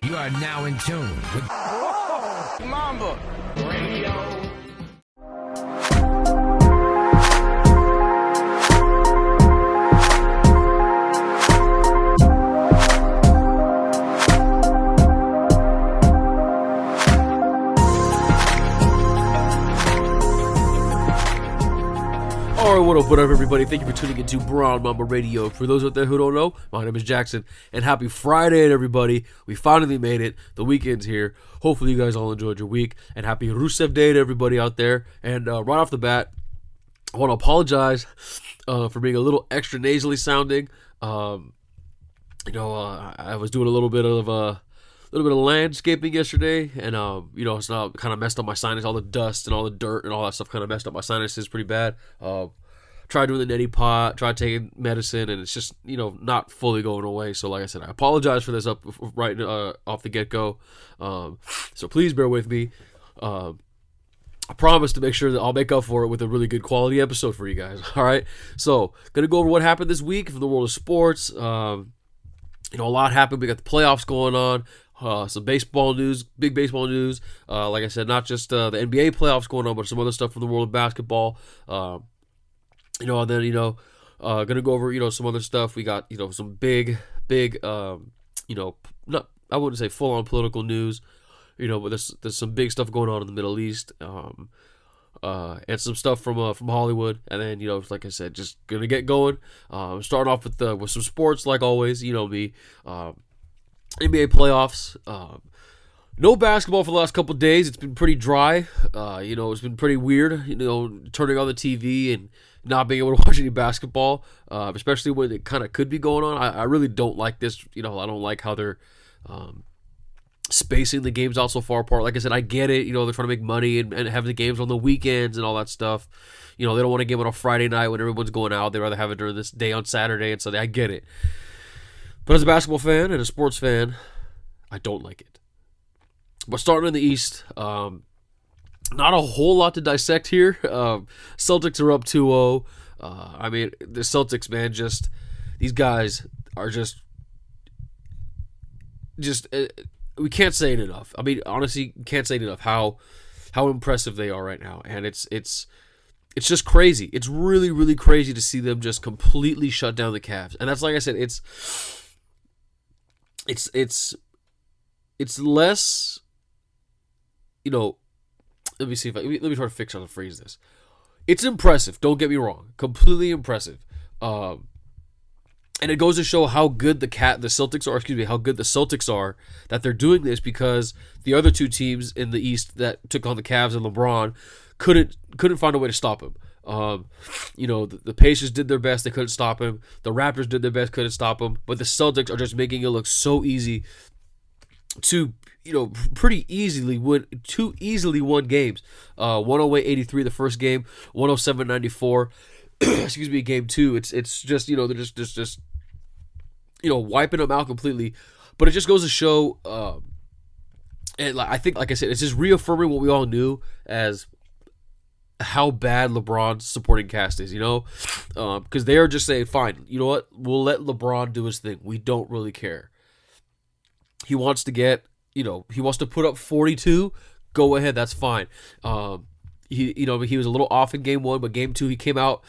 You are now in tune with Mamba Radio. Alright, what up, everybody? Thank you for tuning into Brown Mamba Radio. For those out there who don't know, my name is Jackson, and happy Friday, everybody. We finally made it. The weekend's here. Hopefully, you guys all enjoyed your week, and happy Rusev Day to everybody out there. And right off the bat, I want to apologize for being a little extra nasally sounding. I was doing a little bit of landscaping yesterday, and it's now kind of messed up my sinus. All the dust and all the dirt and all that stuff kind of messed up my sinuses pretty bad. Tried doing the neti pot, tried taking medicine, and it's just not fully going away. So like I said, I apologize for this up right off the get go. So please bear with me. I promise to make sure that I'll make up for it with a really good quality episode for you guys. All right, so gonna go over what happened this week from the world of sports. A lot happened. We got the playoffs going on. Some baseball news, big baseball news. Like I said, not just the NBA playoffs going on, but some other stuff from the world of basketball. And then gonna go over some other stuff. We got some big not, I wouldn't say full on political news, but there's some big stuff going on in the Middle East. And some stuff from Hollywood, and then like I said, just gonna get going. Starting off with some sports, like always. Me, NBA playoffs. No basketball for the last couple of days. It's been pretty dry. It's been pretty weird. Turning on the TV and not being able to watch any basketball, especially when it kind of could be going on. I really don't like this. I don't like how they're spacing the games out so far apart. Like I said, I get it. They're trying to make money and have the games on the weekends and all that stuff. They don't want to game on a Friday night when everyone's going out. They'd rather have it during this day on Saturday and Sunday. I get it. But as a basketball fan and a sports fan, I don't like it. But starting in the East, not a whole lot to dissect here. Celtics are up 2-0. The Celtics, man, these guys are just we can't say it enough. Honestly, can't say it enough how impressive they are right now, and it's just crazy. It's really, really crazy to see them just completely shut down the Cavs, and that's, like I said, it's less. Let me see let me try to fix how to phrase this. It's impressive. Don't get me wrong. Completely impressive. And it goes to show how good the Celtics are. Excuse me, how good the Celtics are that they're doing this, because the other two teams in the East that took on the Cavs and LeBron couldn't find a way to stop him. The Pacers did their best; they couldn't stop him. The Raptors did their best, couldn't stop him. But the Celtics are just making it look so easy to pretty easily won games. 108-83 the first game, 107-94. Excuse me, game two. It's just they're just wiping them out completely. But it just goes to show, and I think, like I said, it's just reaffirming what we all knew as how bad LeBron's supporting cast is. Because they are just saying, fine, you know what, we'll let LeBron do his thing. We don't really care. He wants to get, he wants to put up 42. Go ahead, that's fine. He was a little off in game one, but game two he came out,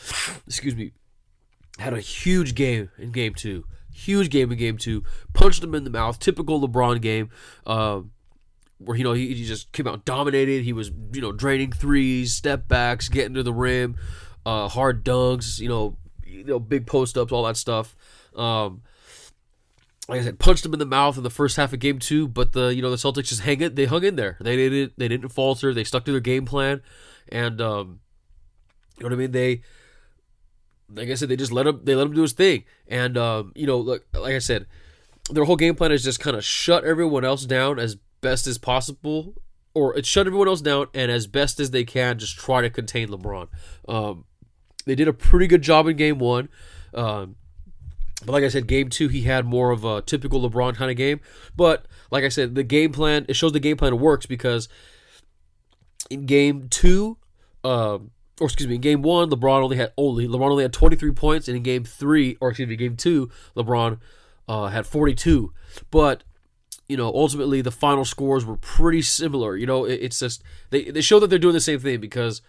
had a huge game in game two. Huge game in game two. Punched him in the mouth. Typical LeBron game, where he just came out dominated. He was draining threes, step backs, getting to the rim, hard dunks, big post ups, all that stuff. Like I said, punched him in the mouth in the first half of game two, but the Celtics just hung in there. They didn't falter. They stuck to their game plan, and They, like I said, they just let him do his thing, and look, like I said, their whole game plan is just kind of shut everyone else down as best as possible, or it's shut everyone else down and as best as they can just try to contain LeBron. They did a pretty good job in game one. But like I said, game two, he had more of a typical LeBron kind of game. But like I said, the game plan, it shows the game plan works, because in game two, in game one, LeBron only had 23 points, and in game two, LeBron had 42. But ultimately the final scores were pretty similar. It's just they show that they're doing the same thing because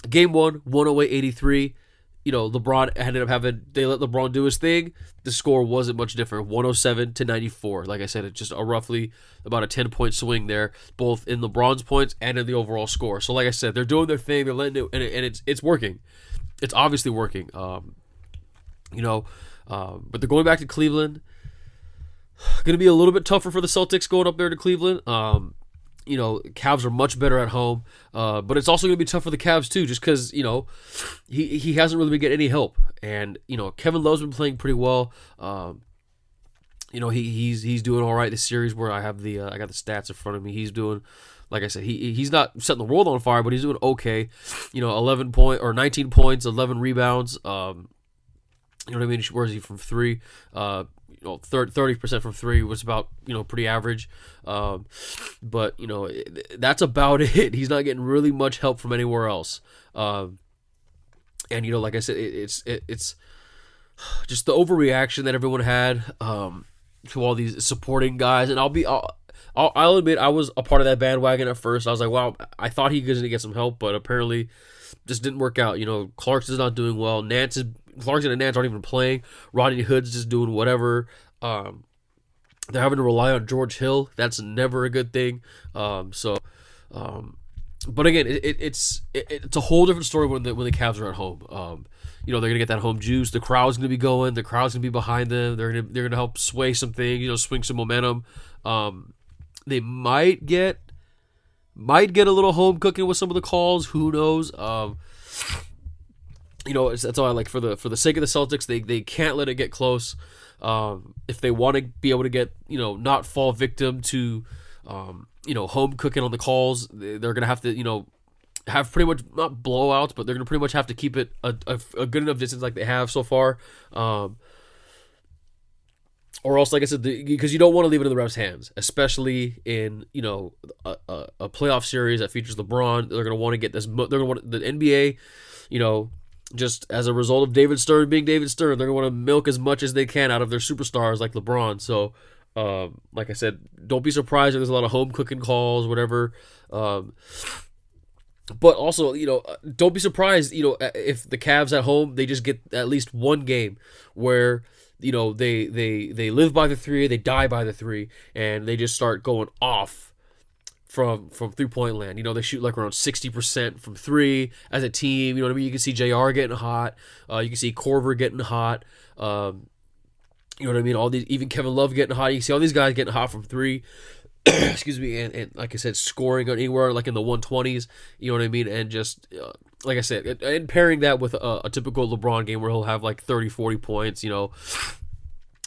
game 1, 108-83. LeBron ended up they let LeBron do his thing. The score wasn't much different, 107-94. Like I said, it's just roughly about a 10-point swing there, both in LeBron's points and in the overall score. So like I said, they're doing their thing, they're letting it, and it's working. It's obviously working. But they're going back to Cleveland. Going to be a little bit tougher for the Celtics going up there to Cleveland. Cavs are much better at home, but it's also going to be tough for the Cavs too, just because he hasn't really been getting any help, and Kevin Love's been playing pretty well. He's doing all right this series. Where I got the stats in front of me. He's doing, like I said, he's not setting the world on fire, but he's doing okay. 19 points, 11 rebounds. You know what I mean? Where is he from three? 30% from three was about, pretty average. But that's about it. He's not getting really much help from anywhere else. And like I said, it's just the overreaction that everyone had to all these supporting guys. And I'll admit I was a part of that bandwagon at first. I was like, wow, I thought he was going to get some help, but apparently just didn't work out. Clarkson's not doing well. Clarkson and Nance aren't even playing. Rodney Hood's just doing whatever. They're having to rely on George Hill. That's never a good thing. But again, it's a whole different story when the Cavs are at home. They're gonna get that home juice. The crowd's gonna be going. The crowd's gonna be behind them. They're gonna help sway some things. Swing some momentum. They might get a little home cooking with some of the calls. Who knows? That's all I like for the sake of the Celtics. They can't let it get close. If they want to be able to get, not fall victim to, home cooking on the calls, they're going to have to, have pretty much, not blowouts, but they're going to pretty much have to keep it a good enough distance like they have so far. Or else, like I said, because you don't want to leave it in the refs' hands, especially in, a playoff series that features LeBron. They're going to want to get this, they're going to want the NBA, just as a result of David Stern being David Stern, they're going to want to milk as much as they can out of their superstars like LeBron. So, like I said, don't be surprised if there's a lot of home cooking calls, whatever. But also, don't be surprised, if the Cavs at home, they just get at least one game where, they live by the three, they die by the three, and they just start going off from 3-point land. They shoot like around 60% from three as a team. You know what I mean? You can see JR getting hot. You can see Korver getting hot. You know what I mean? All these, even Kevin Love getting hot. You can see all these guys getting hot from three. Excuse me. And like I said, scoring anywhere like in the 120s. You know what I mean? And just like I said, and pairing that with a typical LeBron game where he'll have like 30, 40 points.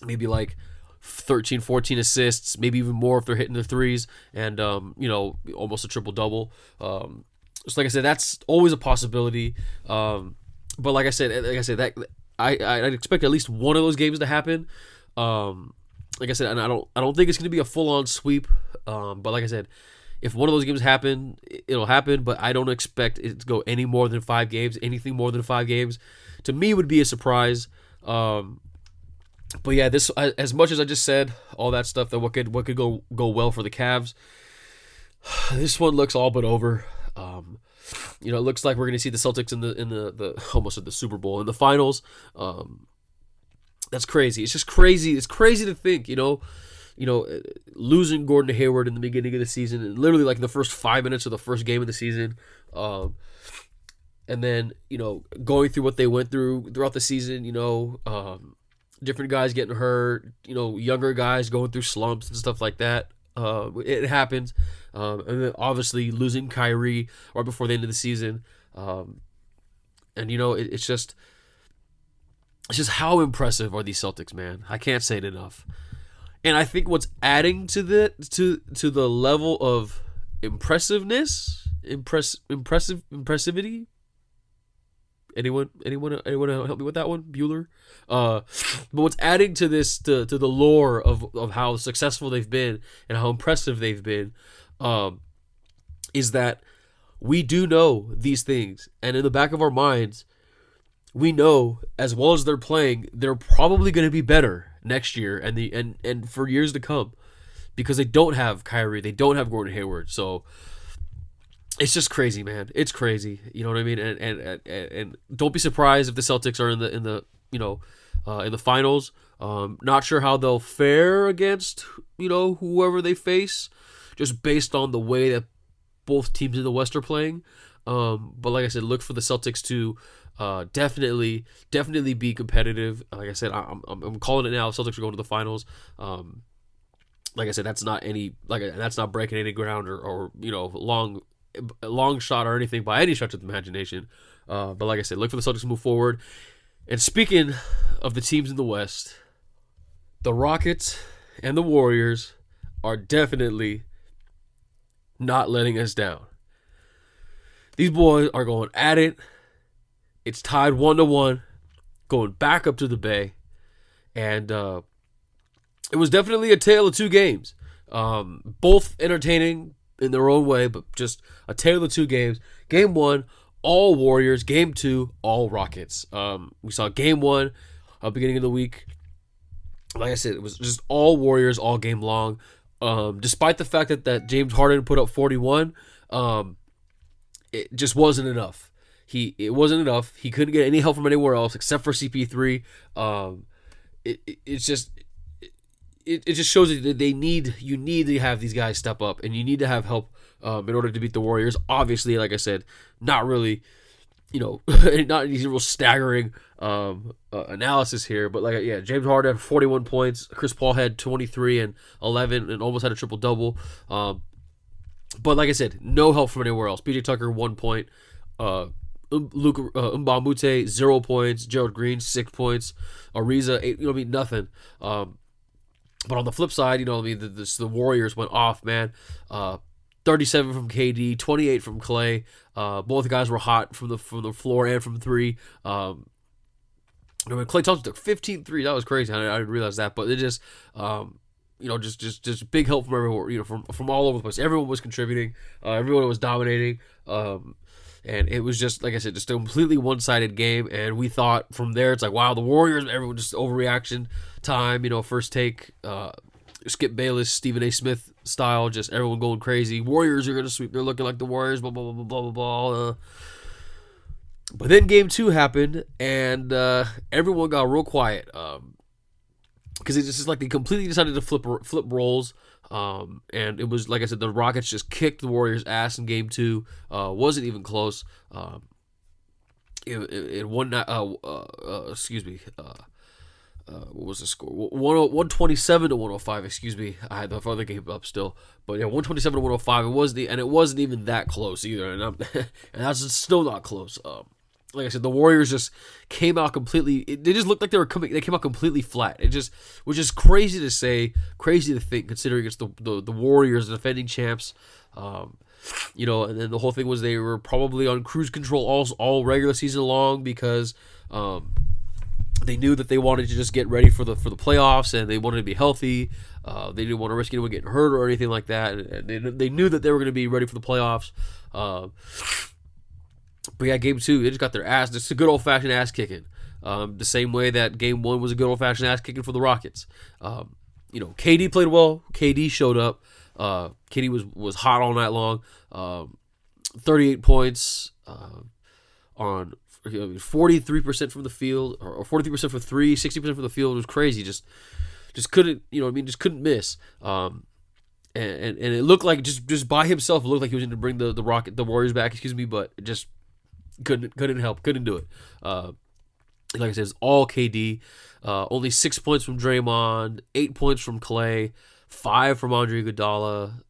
Maybe like 13, 14 assists, maybe even more if they're hitting the threes, and almost a triple-double. Just like I said, that's always a possibility. But like I said, that I'd expect at least one of those games to happen. Like I said, and I don't think it's going to be a full-on sweep. But like I said, if one of those games happen, it'll happen. But I don't expect it to go any more than 5 games. Anything more than 5 games, to me, would be a surprise. But yeah, this, as much as I just said all that stuff, that what could go well for the Cavs, this one looks all but over. It looks like we're going to see the Celtics in the almost at the Super Bowl in the finals. That's crazy. It's just crazy. It's crazy to think, losing Gordon Hayward in the beginning of the season, literally like in the first 5 minutes of the first game of the season, and then going through what they went through throughout the season. Different guys getting hurt, younger guys going through slumps and stuff like that. It happens. And then obviously losing Kyrie right before the end of the season. It's just how impressive are these Celtics, man. I can't say it enough. And I think what's adding to the level of impressivity. Anyone help me with that one? Bueller? But what's adding to this, to the lore of how successful they've been and how impressive they've been, is that we do know these things. And in the back of our minds, we know, as well as they're playing, they're probably going to be better next year and for years to come. because they don't have Kyrie, they don't have Gordon Hayward. So it's just crazy, man. It's crazy. You know what I mean? And don't be surprised if the Celtics are in the finals. Not sure how they'll fare against whoever they face, just based on the way that both teams in the West are playing. But like I said, look for the Celtics to definitely be competitive. Like I said, I'm calling it now. Celtics are going to the finals. Like I said, that's not breaking any ground or long shot or anything by any stretch of the imagination. But like I said, look for the Celtics to move forward. And speaking of the teams in the West, the Rockets and the Warriors are definitely not letting us down. These boys are going at it. It's tied 1-1, going back up to the Bay. And it was definitely a tale of two games. Both entertaining in their own way, but just a tale of two games. Game 1, all Warriors. Game 2, all Rockets. We saw Game 1 beginning of the week. Like I said, it was just all Warriors all game long. Despite the fact that James Harden put up 41, it just wasn't enough. It wasn't enough. He couldn't get any help from anywhere else except for CP3. It just shows that you need to have these guys step up, and you need to have help in order to beat the Warriors. Obviously, like I said, not really, not any real staggering analysis here, but James Harden had 41 points. Chris Paul had 23 and 11 and almost had a triple double. But like I said, no help from anywhere else. PJ Tucker 1 point. Luka Mbamute 0 points. Gerald Green 6 points. Ariza 8. Nothing. But on the flip side, the Warriors went off, man. 37 from KD, 28 from Clay. Both guys were hot from the floor and from three. Clay Thompson took 15 threes. That was crazy. I didn't realize that, but it just, just big help from everywhere. From all over the place. Everyone was contributing. Everyone was dominating. And it was just, like I said, just a completely one-sided game. And we thought from there, it's like, wow, the Warriors, everyone just overreaction time. First take, Skip Bayless, Stephen A. Smith style, just everyone going crazy. Warriors are going to sweep. They're looking like the Warriors, blah, blah, blah, blah, blah, blah. But then game 2 happened, and everyone got real quiet. Because it's just like they completely decided to flip roles. And it was, like I said, the Rockets just kicked the Warriors' ass in game 2. Wasn't even close. It won. What was the score? 127 to 105. Excuse me. I had the other game up still, but 127 to 105. It wasn't even that close either, and and that's still not close. Like I said, the Warriors just came out completely. They just looked like they came out completely flat. It just was just crazy to say, crazy to think, considering it's the Warriors, the defending champs. And then the whole thing was they were probably on cruise control all regular season long because they knew that they wanted to just get ready for the playoffs, and they wanted to be healthy. They didn't want to risk anyone getting hurt or anything like that. And they knew that they were going to be ready for the playoffs. But game 2, they just got their ass. Just a good old-fashioned ass kicking. The same way that game 1 was a good old-fashioned ass kicking for the Rockets. KD played well. KD showed up. KD was hot all night long. 38 points on 43% from the field, or 43% for 3, 60% from the field. It was crazy. Just couldn't, just couldn't miss. And it looked like just by himself, it looked like he was going to bring the Warriors back. But it just couldn't help, couldn't do it. Like I said, it's all KD. Only 6 points from Draymond, 8 points from Clay, 5 from Andre Iguodala,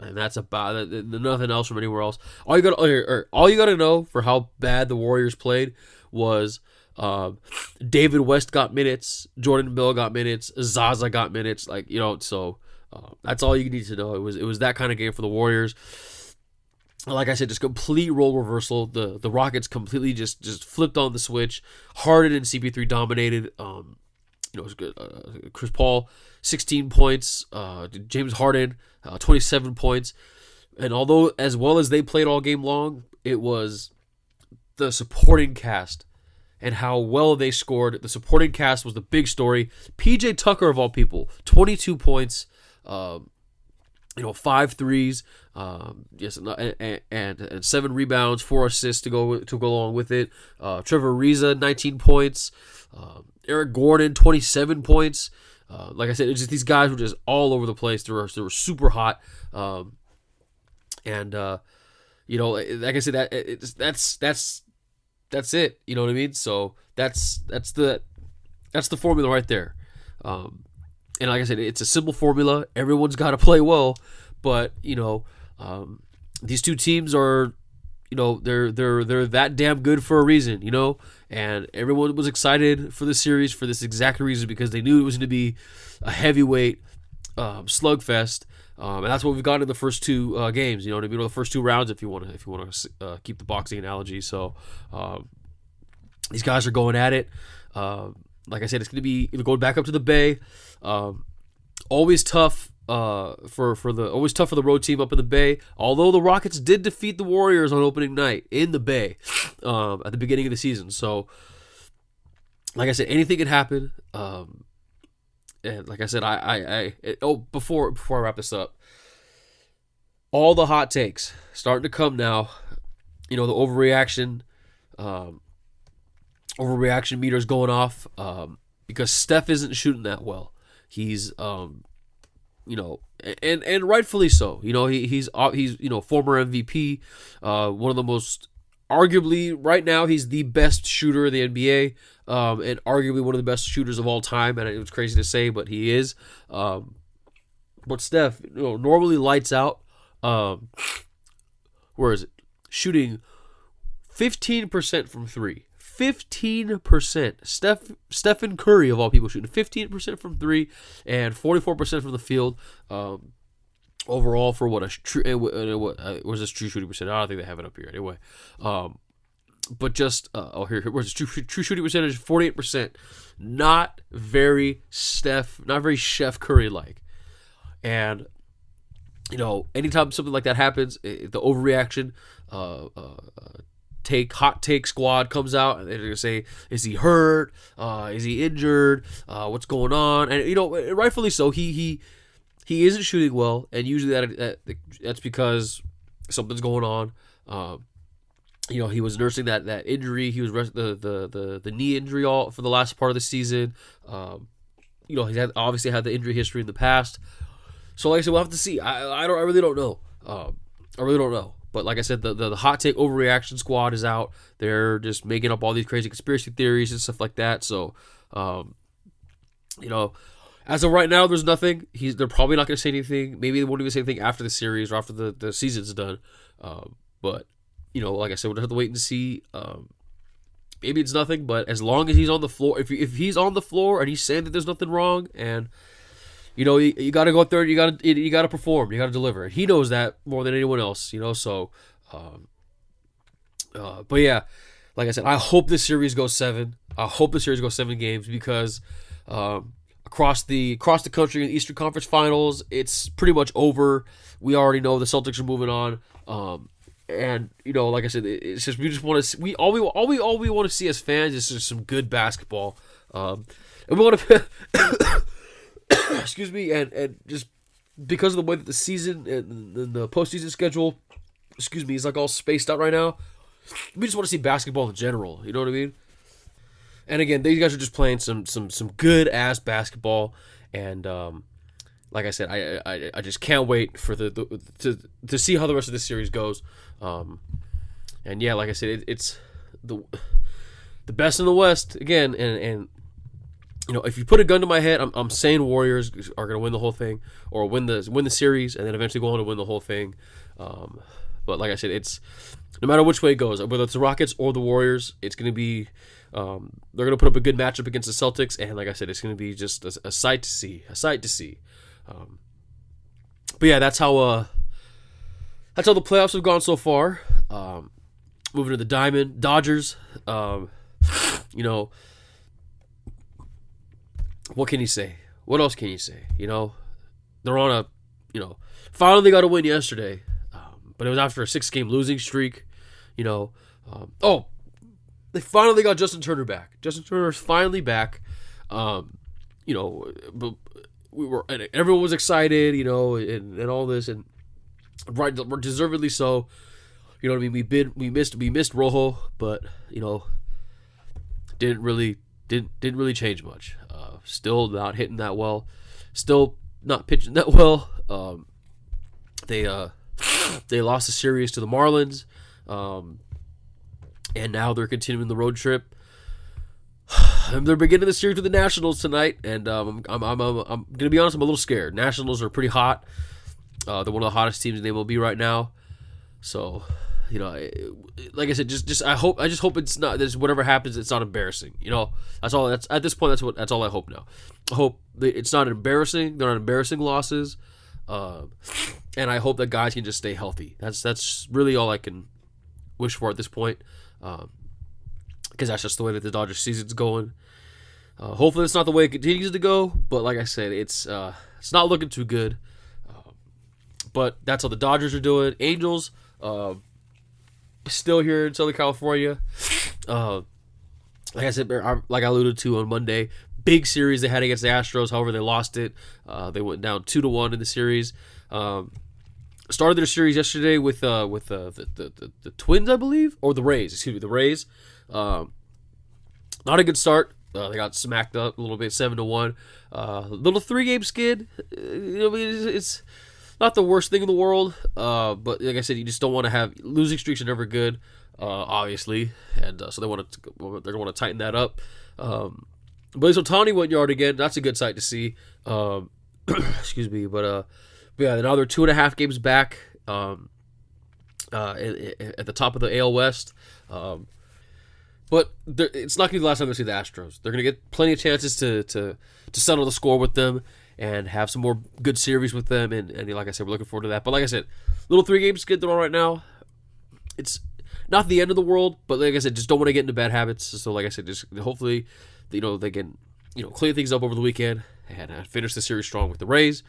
and that's about it. Nothing else from anywhere else. All you got to know for how bad the Warriors played was David West got minutes, Jordan Bell got minutes, Zaza got minutes. So that's all you need to know. It was that kind of game for the Warriors. Like I said, just complete role reversal. The Rockets completely just flipped on the switch. Harden and CP3 dominated. It was good. Chris Paul, 16 points. James Harden, 27 points. And although as well as they played all game long, it was the supporting cast and how well they scored. The supporting cast was the big story. PJ Tucker, of all people, 22 points. 5 threes, yes, and 7 rebounds, 4 assists to go along with it. Trevor Ariza, 19 points. Eric Gordon, 27 points. Like I said, it's just these guys were just all over the place. They were super hot, and like I said, that's it. You know what I mean? So that's the formula right there. And like I said, it's a simple formula. Everyone's got to play well, but these two teams are, they're that damn good for a reason, And everyone was excited for the series for this exact reason, because they knew it was going to be a heavyweight slugfest, and that's what we've got in the first 2 games. You know what I mean? Or the first 2 rounds, if you want to keep the boxing analogy. So these guys are going at it. Like I said, it's going to be going back up to the Bay. Always tough for the road team up in the Bay. Although the Rockets did defeat the Warriors on opening night in the Bay at the beginning of the season. So, like I said, anything can happen. And like I said, before I wrap this up, all the hot takes starting to come now. The overreaction meter's going off because Steph isn't shooting that well. He's and rightfully so. He's former MVP, one of the most, arguably right now he's the best shooter in the NBA, and arguably one of the best shooters of all time. And it was crazy to say, but he is. But Steph, normally lights out. Where is it? Shooting 15% from 3. 15%. Stephen Curry, of all people, shooting 15% from 3 and 44% from the field. Overall, for what was this true shooting percentage? I don't think they have it up here anyway. But just where's the true shooting percentage? 48%. Not very Chef Curry like. And anytime something like that happens, the overreaction, hot take squad comes out, and they're gonna say, "Is he hurt? Is he injured? What's going on?" And rightfully so. He isn't shooting well, and usually that's because something's going on. He was nursing that injury. He was the knee injury all for the last part of the season. He's obviously had the injury history in the past. So like I said, we'll have to see. I really don't know. I really don't know. But like I said, the hot take overreaction squad is out. They're just making up all these crazy conspiracy theories and stuff like that. So, as of right now, there's nothing. They're probably not going to say anything. Maybe they won't even say anything after the series or after the season's done. But like I said, we'll have to wait and see. Maybe it's nothing, but as long as he's on the floor, if he's on the floor and he's saying that there's nothing wrong, and you got to go out there, you got to perform, you got to deliver. And he knows that more than anyone else, So, but yeah, like I said, I hope this series goes 7. I hope the series goes 7 games, because across the country in the Eastern Conference Finals, it's pretty much over. We already know the Celtics are moving on. And like I said, it's just we want to all we want to see as fans is just some good basketball. And we want to. Excuse me, and just because of the way that the season and the postseason schedule, is like all spaced out right now, we just want to see basketball in general. You know what I mean? And again, these guys are just playing some good ass basketball, and like I said, I just can't wait for to see how the rest of this series goes. And yeah, like I said, it's the best in the West again, and. If you put a gun to my head, I'm saying Warriors are going to win the whole thing, or win the series, and then eventually go on to win the whole thing. But like I said, it's no matter which way it goes, whether it's the Rockets or the Warriors, it's going to be they're going to put up a good matchup against the Celtics, and like I said, it's going to be just a sight to see, but yeah, that's how the playoffs have gone so far. Moving to the Diamond Dodgers, what can you say? What else can you say? They're on finally they got a win yesterday, but it was after a 6-game losing streak. They finally got Justin Turner back. Justin Turner's finally back. But and everyone was excited, and all this, and right, deservedly so. You know what I mean? We missed Rojo, but didn't really change much. Still not hitting that well, still not pitching that well. They lost the series to the Marlins, and now they're continuing the road trip. They're beginning the series with the Nationals tonight, and I'm gonna be honest, I'm a little scared. Nationals are pretty hot. They're one of the hottest teams in the MLB right now. So, like I said, just I just hope it's not. Whatever happens, it's not embarrassing. That's all. That's at this point. That's all I hope now. I hope it's not embarrassing. They're not embarrassing losses, and I hope that guys can just stay healthy. That's really all I can wish for at this point. Because that's just the way that the Dodgers season's going. Hopefully, it's not the way it continues to go. But like I said, it's not looking too good. But that's how the Dodgers are doing. Angels, still here in Southern California. Like I said, like I alluded to on Monday, big series they had against the Astros. However, they lost it. They went down 2-1 in the series. Started their series yesterday with the Twins, I believe, or the Rays. Excuse me, the Rays. Not a good start. They got smacked up a little bit, 7-1. Little 3-game skid. It's not the worst thing in the world. But like I said, you just don't want to have losing streaks are never good, obviously, and so they're going to tighten that up. But so Ohtani went yard again. That's a good sight to see. Excuse me, but yeah, now they're 2.5 games back. At the top of the AL West. But it's not going to be the last time they see the Astros. They're going to get plenty of chances to settle the score with them and have some more good series with them. And like I said, we're looking forward to that. But like I said, little 3-game skid they're on right now. It's not the end of the world, but like I said, just don't want to get into bad habits. So like I said, just hopefully, they can, clean things up over the weekend and finish the series strong with the Rays.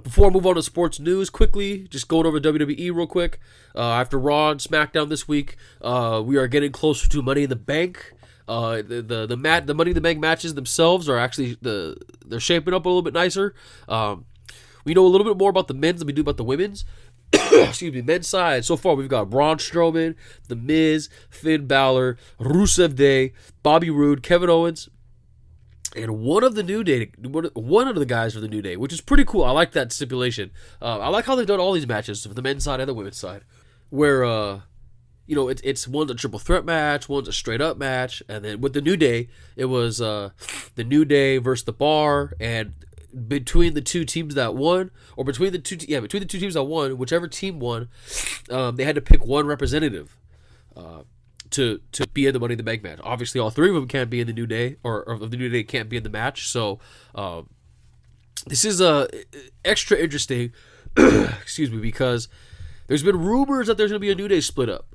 Before I move on to sports news, quickly, just going over WWE real quick. After Raw and SmackDown this week, we are getting closer to Money in the Bank. The Money in the Bank matches themselves are actually they're shaping up a little bit nicer. We know a little bit more about the men's than we do about the women's. Excuse me, men's side. So far, we've got Braun Strowman, The Miz, Finn Balor, Rusev Day, Bobby Roode, Kevin Owens, and one of the guys from the New Day, which is pretty cool. I like that stipulation. I like how they've done all these matches for the men's side and the women's side, where it's one's a triple threat match, one's a straight up match, and then with the New Day, it was the New Day versus the Bar, and between the two teams that won, or between the two teams that won, whichever team won, they had to pick one representative. To be in the Money in the Bank match. Obviously, all 3 of them can't be in the New Day, or the New Day can't be in the match. So, this is extra interesting. Excuse me, because there's been rumors that there's going to be a New Day split up.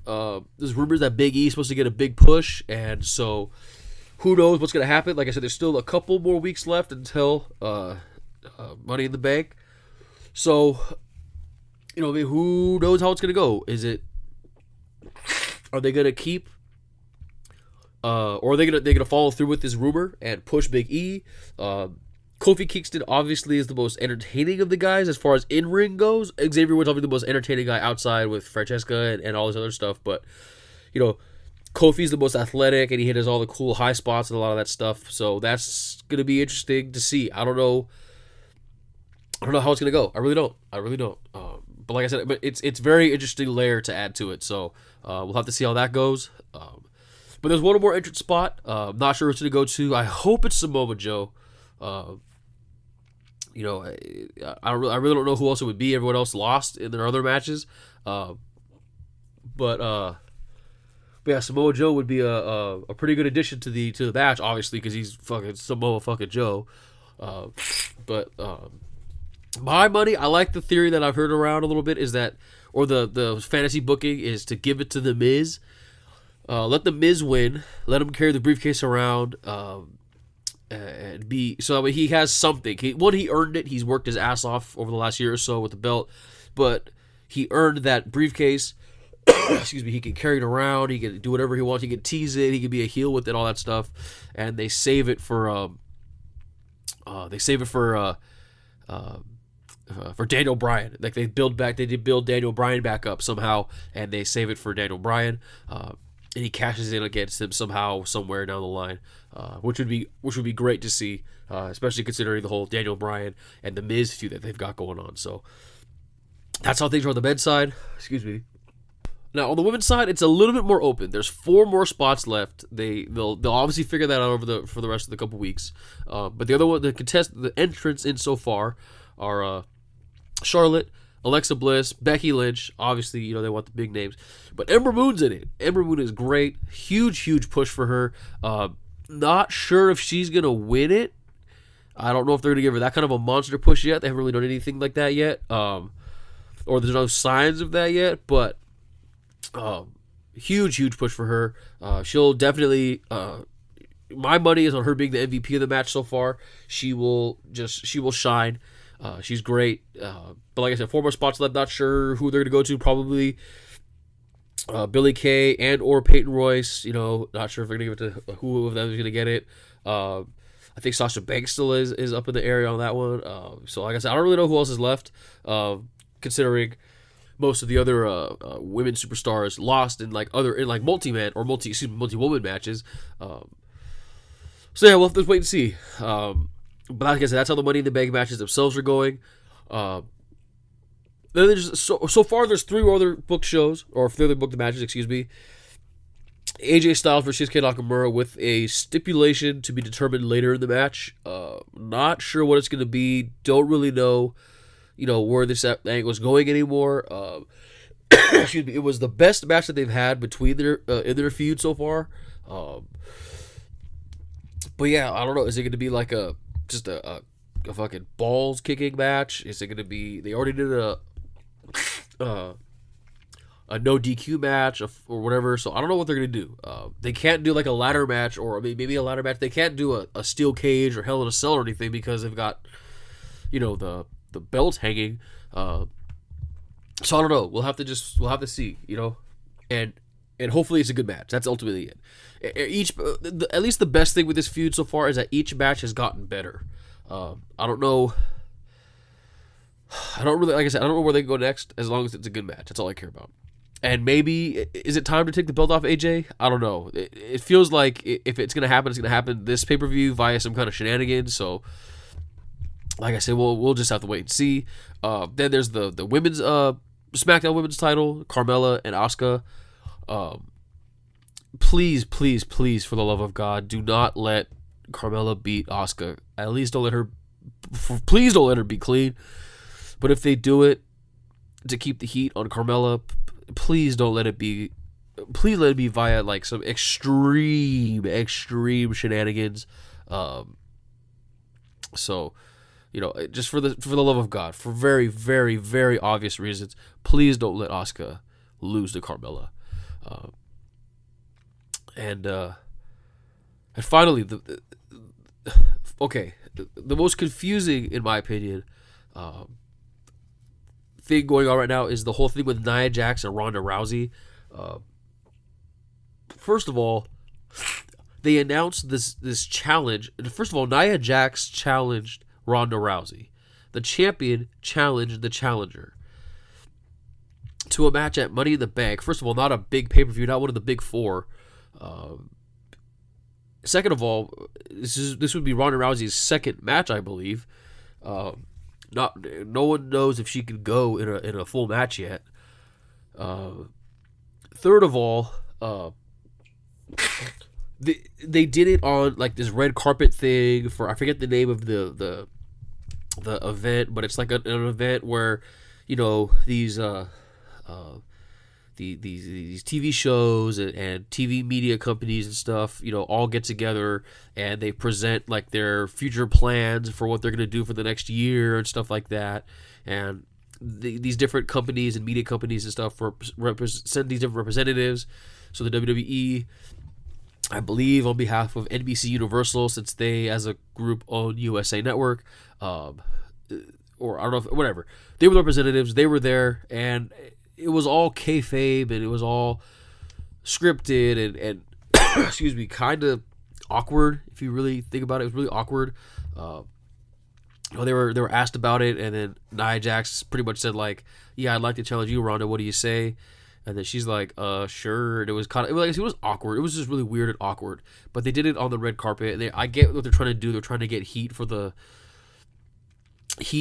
There's rumors that Big E is supposed to get a big push, and so who knows what's going to happen. Like I said, there's still a couple more weeks left until Money in the Bank. So, who knows how it's going to go? Are they gonna keep, or are they gonna follow through with this rumor and push Big E? Kofi Kingston obviously is the most entertaining of the guys as far as in ring goes. Xavier Woods obviously the most entertaining guy outside with Francesca and all this other stuff. But Kofi's the most athletic and he hits all the cool high spots and a lot of that stuff. So that's gonna be interesting to see. I don't know how it's gonna go. I really don't. But like I said, it's very interesting layer to add to it. So we'll have to see how that goes. But there's one more entrance spot. I'm not sure who it's going to go to. I hope it's Samoa Joe. I really don't know who else it would be. Everyone else lost in their other matches. But yeah, Samoa Joe would be a pretty good addition to the match, obviously, because he's fucking Samoa fucking Joe. But my money, I like the theory that I've heard around a little bit is that, or the fantasy booking is to give it to The Miz. Let The Miz win. Let him carry the briefcase around. And be so that way he has something. He earned it. He's worked his ass off over the last year or so with the belt, but he earned that briefcase. Excuse me. He can carry it around. He can do whatever he wants. He can tease it. He can be a heel with it. All that stuff, and they save it for They save it for Daniel Bryan. Like they did build Daniel Bryan back up somehow, and they save it for Daniel Bryan, and he cashes in against him somehow, somewhere down the line, which would be great to see, especially considering the whole Daniel Bryan and the Miz feud that they've got going on. So that's how things are on the men's side. Excuse me. Now on the women's side, it's a little bit more open. There's 4 more spots left. They'll obviously figure that out for the rest of the couple weeks. But the other one, the entrants in so far are Charlotte, Alexa Bliss, Becky Lynch. Obviously, they want the big names. But Ember Moon's in it. Ember Moon is great. Huge push for her. Not sure if she's going to win it. I don't know if they're going to give her that kind of a monster push yet. They haven't really done anything like that yet. Or there's no signs of that yet. But huge push for her. She'll definitely... my money is on her being the MVP of the match so far. She will shine. She's great. But like I said, 4 more spots left. Not sure who they're going to go to. Probably Billie Kay and or Peyton Royce. Not sure if they're going to give it to who of them is going to get it. I think Sasha Banks still is up in the area on that one. So like I said, I don't really know who else is left, considering most of the other women superstars lost in multi-man or multi-woman matches. So yeah, we'll have to wait and see. But like I said, that's how the Money in the Bank matches themselves are going. Then there's so far there's 3 other booked shows, or 3 other booked matches, excuse me. AJ Styles versus Shinsuke Nakamura with a stipulation to be determined later in the match. Not sure what it's going to be. Don't really know, where this angle is going anymore. Excuse me. It was the best match that they've had between in their feud so far. But yeah, I don't know. Is it going to be like just a fucking balls kicking match? Is it going to be? They already did a no DQ match or whatever. So I don't know what they're going to do. They can't do like a ladder match, or maybe a ladder match. They can't do a steel cage or Hell in a Cell or anything because they've got the belts hanging. So I don't know. We'll have to see. And hopefully it's a good match. That's ultimately it. At least the best thing with this feud so far is that each match has gotten better. I don't know. I don't really, like I said, I don't know where they go next. As long as it's a good match, that's all I care about. And maybe, is it time to take the belt off AJ? I don't know. It feels like if it's gonna happen, it's gonna happen this pay-per-view via some kind of shenanigans. So, like I said, we'll just have to wait and see. Then there's the women's SmackDown Women's title, Carmella and Asuka. Please, for the love of God, do not let Carmella beat Asuka. At least please don't let her be clean. But if they do it to keep the heat on Carmella, please don't let it be. Please let it be via like some extreme shenanigans. So, just for the love of God, for very, very, very obvious reasons, please don't let Asuka lose to Carmella. And finally, the most confusing, in my opinion, thing going on right now is the whole thing with Nia Jax and Ronda Rousey. First of all, they announced this challenge. First of all, Nia Jax challenged Ronda Rousey. The champion challenged the challenger to a match at Money in the Bank. First of all, not a big pay-per-view, not one of the big 4. Second of all, this would be Ronda Rousey's second match, I believe. No one knows if she could go in a full match yet. Third of all, they did it on like this red carpet thing for, I forget the name of the event, but it's like an event where these TV shows and TV media companies and stuff, all get together and they present like their future plans for what they're going to do for the next year and stuff like that. And these different companies and media companies and stuff send these different representatives. So the WWE, I believe on behalf of NBC Universal, since they as a group own USA Network, or I don't know, whatever. They were the representatives. They were there, and it was all kayfabe, and it was all scripted, and excuse me, kind of awkward if you really think about it. It was really awkward. they were asked about it, and then Nia Jax pretty much said like, "Yeah, I'd like to challenge you, Ronda. What do you say?" And then she's like, "Sure." And it was kind of like it was awkward. It was just really weird and awkward. But they did it on the red carpet. And I get what they're trying to do. They're trying to get heat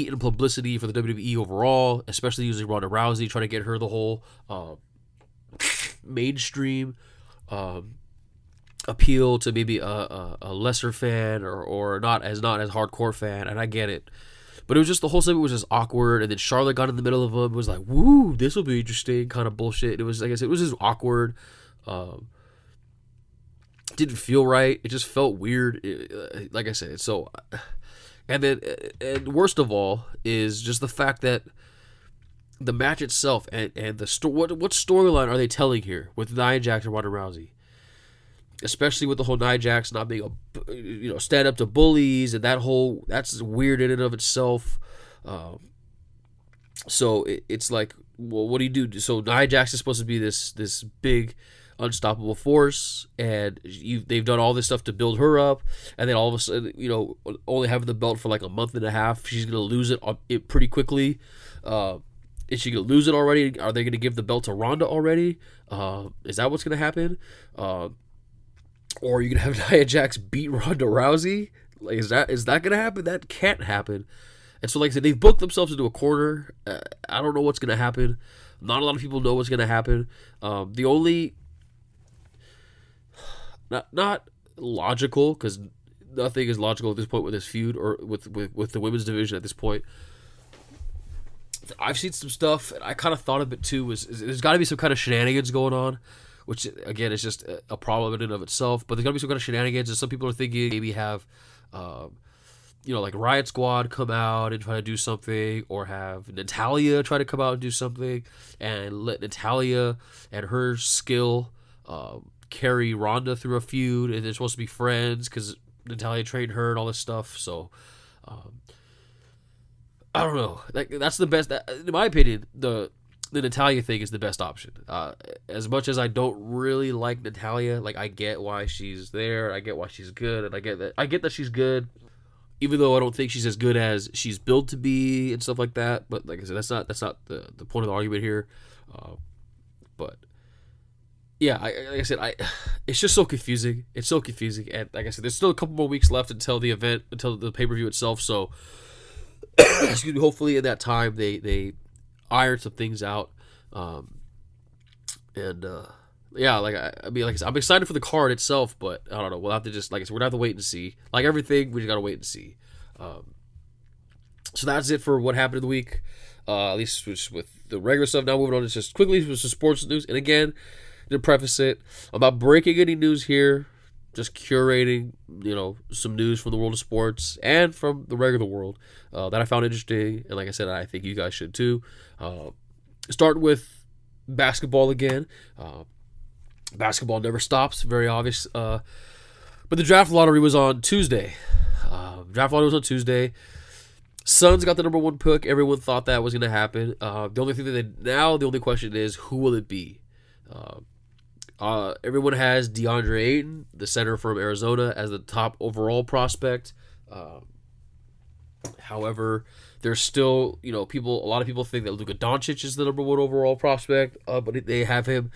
and publicity for the WWE overall, especially using Ronda Rousey, trying to get her the whole mainstream appeal to maybe a lesser fan or not as hardcore fan, and I get it. But it was just the whole segment was just awkward, and then Charlotte got in the middle of them. It was like, "Woo, this will be interesting," kind of bullshit. It was, like I said, it was just awkward. Didn't feel right. It just felt weird. Like I said, so, and then and worst of all is just the fact that the match itself and the what storyline are they telling here with Nia Jax and Ronda Rousey? Especially with the whole Nia Jax not being stand up to bullies, and that's weird in and of itself. So it's like, well, what do you do? So Nia Jax is supposed to be this big unstoppable force, and they've done all this stuff to build her up, and then all of a sudden, only having the belt for like a month and a half, she's gonna lose it pretty quickly. Is she gonna lose it already? Are they gonna give the belt to Ronda already? Is that what's gonna happen? Or are you gonna have Nia Jax beat Ronda Rousey? Like, is that gonna happen? That can't happen. And so, like I said, they've booked themselves into a corner. I don't know what's gonna happen. Not a lot of people know what's gonna happen. The only not logical, because nothing is logical at this point with this feud or with the women's division at this point. I've seen some stuff, and I kind of thought of it too. Is there's got to be some kind of shenanigans going on, which again is just a problem in and of itself. But there's got to be some kind of shenanigans, and some people are thinking maybe have, like Riot Squad come out and try to do something, or have Natalya try to come out and do something, and let Natalya and her skill carry Ronda through a feud, and they're supposed to be friends because Natalya trained her and all this stuff. So. I don't know. That's the best. In my opinion, the Natalya thing is the best option. As much as I don't really like Natalya, like I get why she's there. I get why she's good, and I get that she's good, even though I don't think she's as good as she's built to be and stuff like that. But like I said, that's not the point of the argument here. But yeah, like I said, it's just so confusing. It's so confusing, and like I said, there's still a couple more weeks left until the pay-per-view itself. So. Excuse me. Hopefully, in that time, they iron some things out, yeah. Like I mean, like I said, I'm excited for the card itself, but I don't know. We'll have to just, like I said, we're gonna have to wait and see. Like everything, we just gotta wait and see. So that's it for what happened in the week. At least with the regular stuff. Now moving on to just quickly with some sports news. And again, to preface it, I'm not breaking any news here. Just curating, some news from the world of sports and from the regular world that I found interesting, and like I said, I think you guys should too. Start with basketball again. Basketball never stops, very obvious. But the draft lottery was on Tuesday. Suns got the number one pick. Everyone thought that was going to happen. The only question is, who will it be? Everyone has DeAndre Ayton, the center from Arizona, as the top overall prospect. However, there's still, a lot of people think that Luka Doncic is the number one overall prospect, but they have him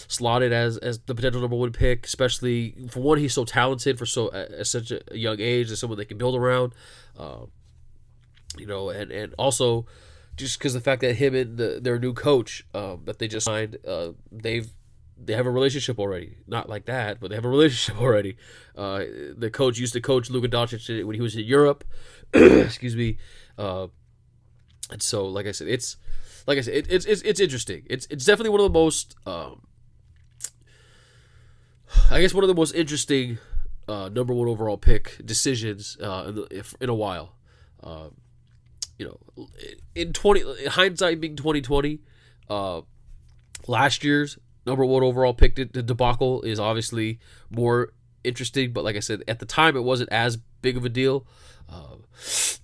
slotted as the potential number one pick, especially for one, he's so talented at such a young age, as someone they can build around, and also just because the fact that him and their new coach that they just signed, they have a relationship already. Not like that, but they have a relationship already. The coach used to coach Luka Doncic when he was in Europe. Excuse me. And so, like I said, it's interesting. It's definitely one of the most, one of the most interesting number one overall pick decisions in a while. In hindsight being 2020, last year's number one overall pick debacle is obviously more interesting, but like I said, at the time it wasn't as big of a deal.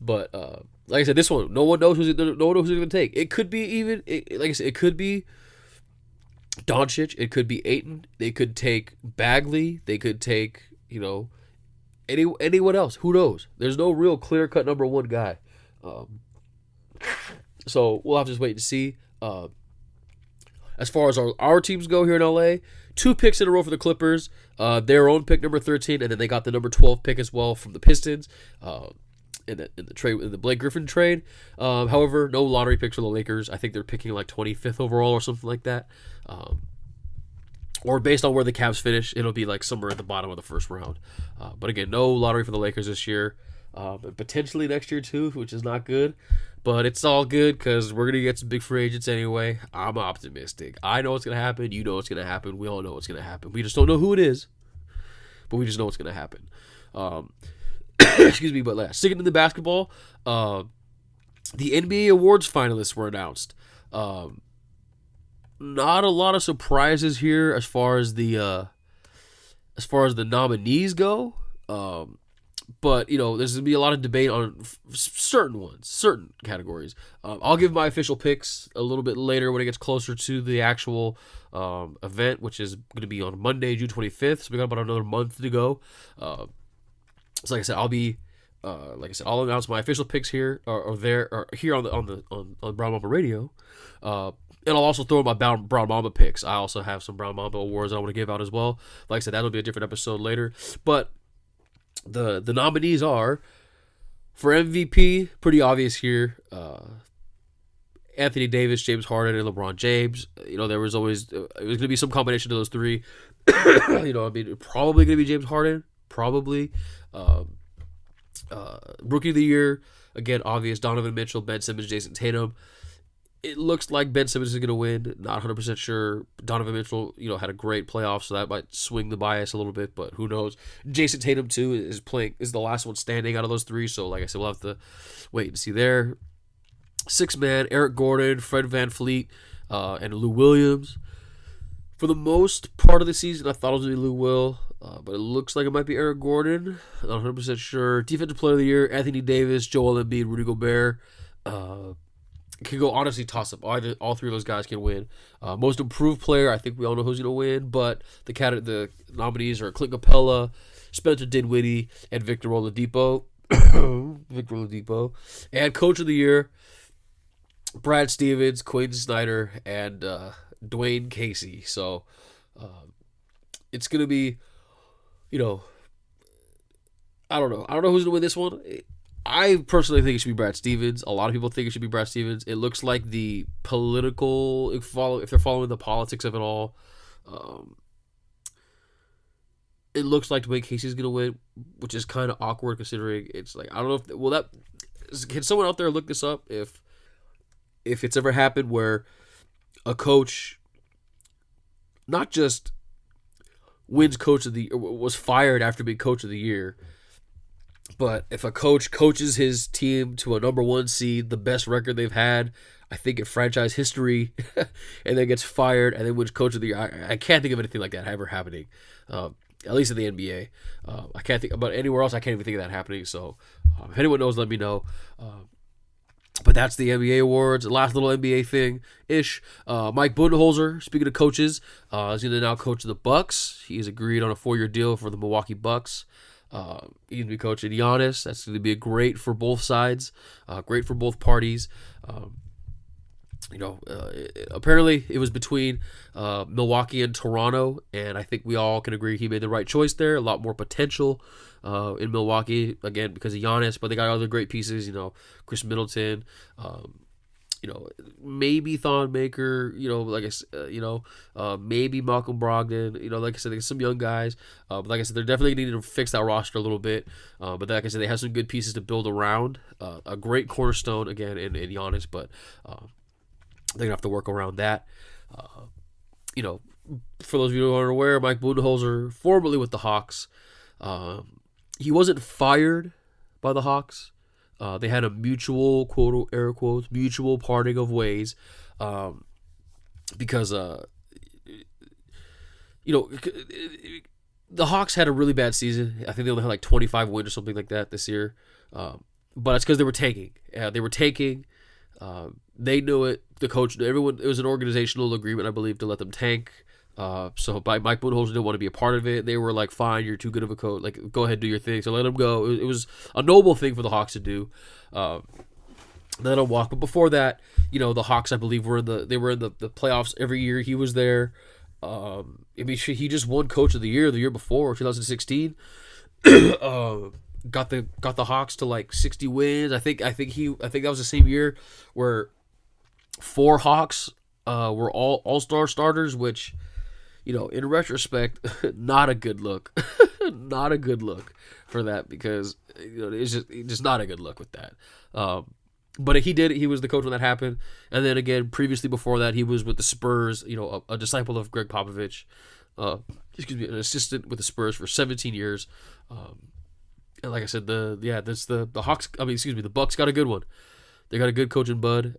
But like I said, this one, no one knows who's going to take. It could be like I said, it could be Doncic, it could be Ayton, they could take Bagley, they could take anyone else. Who knows? There's no real clear cut number one guy. So we'll have to just wait and see. As far as our teams go here in LA, 2 picks in a row for the Clippers. Their own pick, number 13, and then they got the number 12 pick as well from the Pistons. In the trade, in the Blake Griffin trade. However, no lottery picks for the Lakers. I think they're picking like 25th overall or something like that. Or based on where the Cavs finish, it'll be like somewhere at the bottom of the first round. But again, no lottery for the Lakers this year. And potentially next year too, which is not good. But it's all good because we're going to get some big free agents anyway. I'm optimistic. I know what's going to happen. You know what's going to happen. We all know what's going to happen. We just don't know who it is. But we just know what's going to happen. Excuse me, but sticking to the basketball, the NBA awards finalists were announced. Not a lot of surprises here as far as the nominees go. But there's gonna be a lot of debate on certain categories. I'll give my official picks a little bit later when it gets closer to the actual event, which is going to be on Monday, June 25th. So we got about another month to go. So like I said, I'll announce my official picks here or here on Brown Mamba Radio, and I'll also throw in my Brown Mamba picks. I also have some Brown Mamba awards I want to give out as well. Like I said, that'll be a different episode later. But the nominees are for MVP, pretty obvious here. Anthony Davis, James Harden, and LeBron James. There was always it was going to be some combination of those three. Probably going to be James Harden. Probably. Rookie of the year, again, obvious, Donovan Mitchell, Ben Simmons, Jason Tatum. It looks like Ben Simmons is going to win. Not 100% sure. Donovan Mitchell, had a great playoff, so that might swing the bias a little bit, but who knows. Jason Tatum, too, is the last one standing out of those three, so like I said, we'll have to wait and see there. 6-man, Eric Gordon, Fred VanVleet, and Lou Williams. For the most part of the season, I thought it was going to be Lou Will, but it looks like it might be Eric Gordon. Not 100% sure. Defensive Player of the Year, Anthony Davis, Joel Embiid, Rudy Gobert. Can go honestly toss up. All three of those guys can win. Most Improved Player, I think we all know who's going to win, but the nominees are Clint Capella, Spencer Dinwiddie, and Victor Oladipo. And Coach of the Year, Brad Stevens, Quinn Snyder, and Dwayne Casey. So it's going to be, I don't know. I don't know who's going to win this one. I personally think it should be Brad Stevens. A lot of people think it should be Brad Stevens. It looks like the political, if they're following the politics of it all, it looks like Dwayne Casey's going to win, which is kind of awkward considering it's like, I don't know can someone out there look this up if it's ever happened where a coach not just was fired after being Coach of the Year, but if a coach coaches his team to a number 1 seed, the best record they've had, I think in franchise history, and then gets fired and then wins Coach of the Year, I can't think of anything like that ever happening. At least in the NBA. I can't think about anywhere else. I can't even think of that happening. So if anyone knows, let me know. But that's the NBA awards. The last little NBA thing-ish. Mike Budenholzer, speaking of coaches, is going to now coach the Bucks. He has agreed on a 4-year deal for the Milwaukee Bucks. He's going to be coaching Giannis. That's going to be great for both sides. Great for both parties. Apparently it was between Milwaukee and Toronto, and I think we all can agree he made the right choice there. A lot more potential in Milwaukee, again, because of Giannis, but they got other great pieces, Chris Middleton, maybe Thon Maker, like I said, maybe Malcolm Brogdon, like I said, there's some young guys, but like I said, they're definitely going to need to fix that roster a little bit, but like I said, they have some good pieces to build around, a great cornerstone, again, in Giannis, but they're going to have to work around that. For those of you who aren't aware, Mike Budenholzer, formerly with the Hawks, he wasn't fired by the Hawks. They had a mutual, quote, air quotes, mutual parting of ways because, the Hawks had a really bad season. I think they only had like 25 wins or something like that this year. But it's because they were tanking. They were tanking. They knew it. The coach, everyone. It was an organizational agreement, I believe, to let them tank. So Mike Budenholzer didn't want to be a part of it. They were like, "Fine, you're too good of a coach. Like, go ahead, do your thing." So let him go. It was a noble thing for the Hawks to do. let him walk. But before that, the Hawks, I believe, were in the playoffs every year he was there. I mean, he just won Coach of the year before, 2016. Got the Hawks to like 60 wins. I think that was the same year where 4 Hawks were all-star starters, which, in retrospect, not a good look. Not a good look for that, because it's just not a good look with that. But he did. He was the coach when that happened, and then again previously before that, he was with the Spurs. A disciple of Greg Popovich. An assistant with the Spurs for 17 years. And like I said, the Hawks. The Bucks got a good one. They got a good coach in Bud.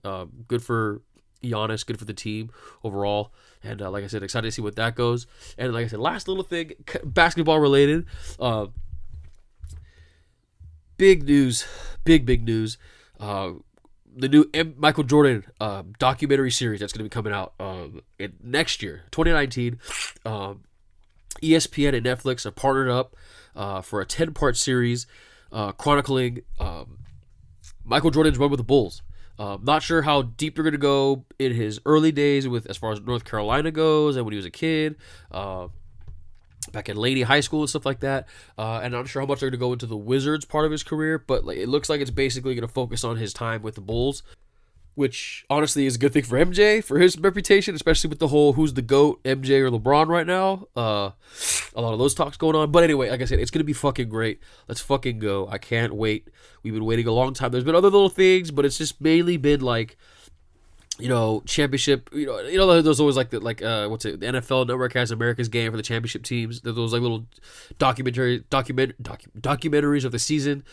Good for Giannis. Good for the team overall. And like I said, excited to see what that goes. And like I said, last little thing, basketball related. Big news. Big news. The new Michael Jordan documentary series that's going to be coming out next year, 2019. ESPN and Netflix are partnered up for a 10-part series chronicling Michael Jordan's run with the Bulls. Not sure how deep they're going to go in his early days as far as North Carolina goes and when he was a kid, back in Laney High School and stuff like that. And I'm not sure how much they're going to go into the Wizards part of his career, but it looks like it's basically going to focus on his time with the Bulls, which honestly is a good thing for MJ, for his reputation, especially with the whole who's the GOAT, MJ or LeBron right now. A lot of those talks going on. But anyway, like I said, it's going to be fucking great. Let's fucking go. I can't wait. We've been waiting a long time. There's been other little things, but it's just mainly been like, championship. There's always like the what's it? The NFL Network has America's Game for the championship teams. There's those like little documentaries of the season.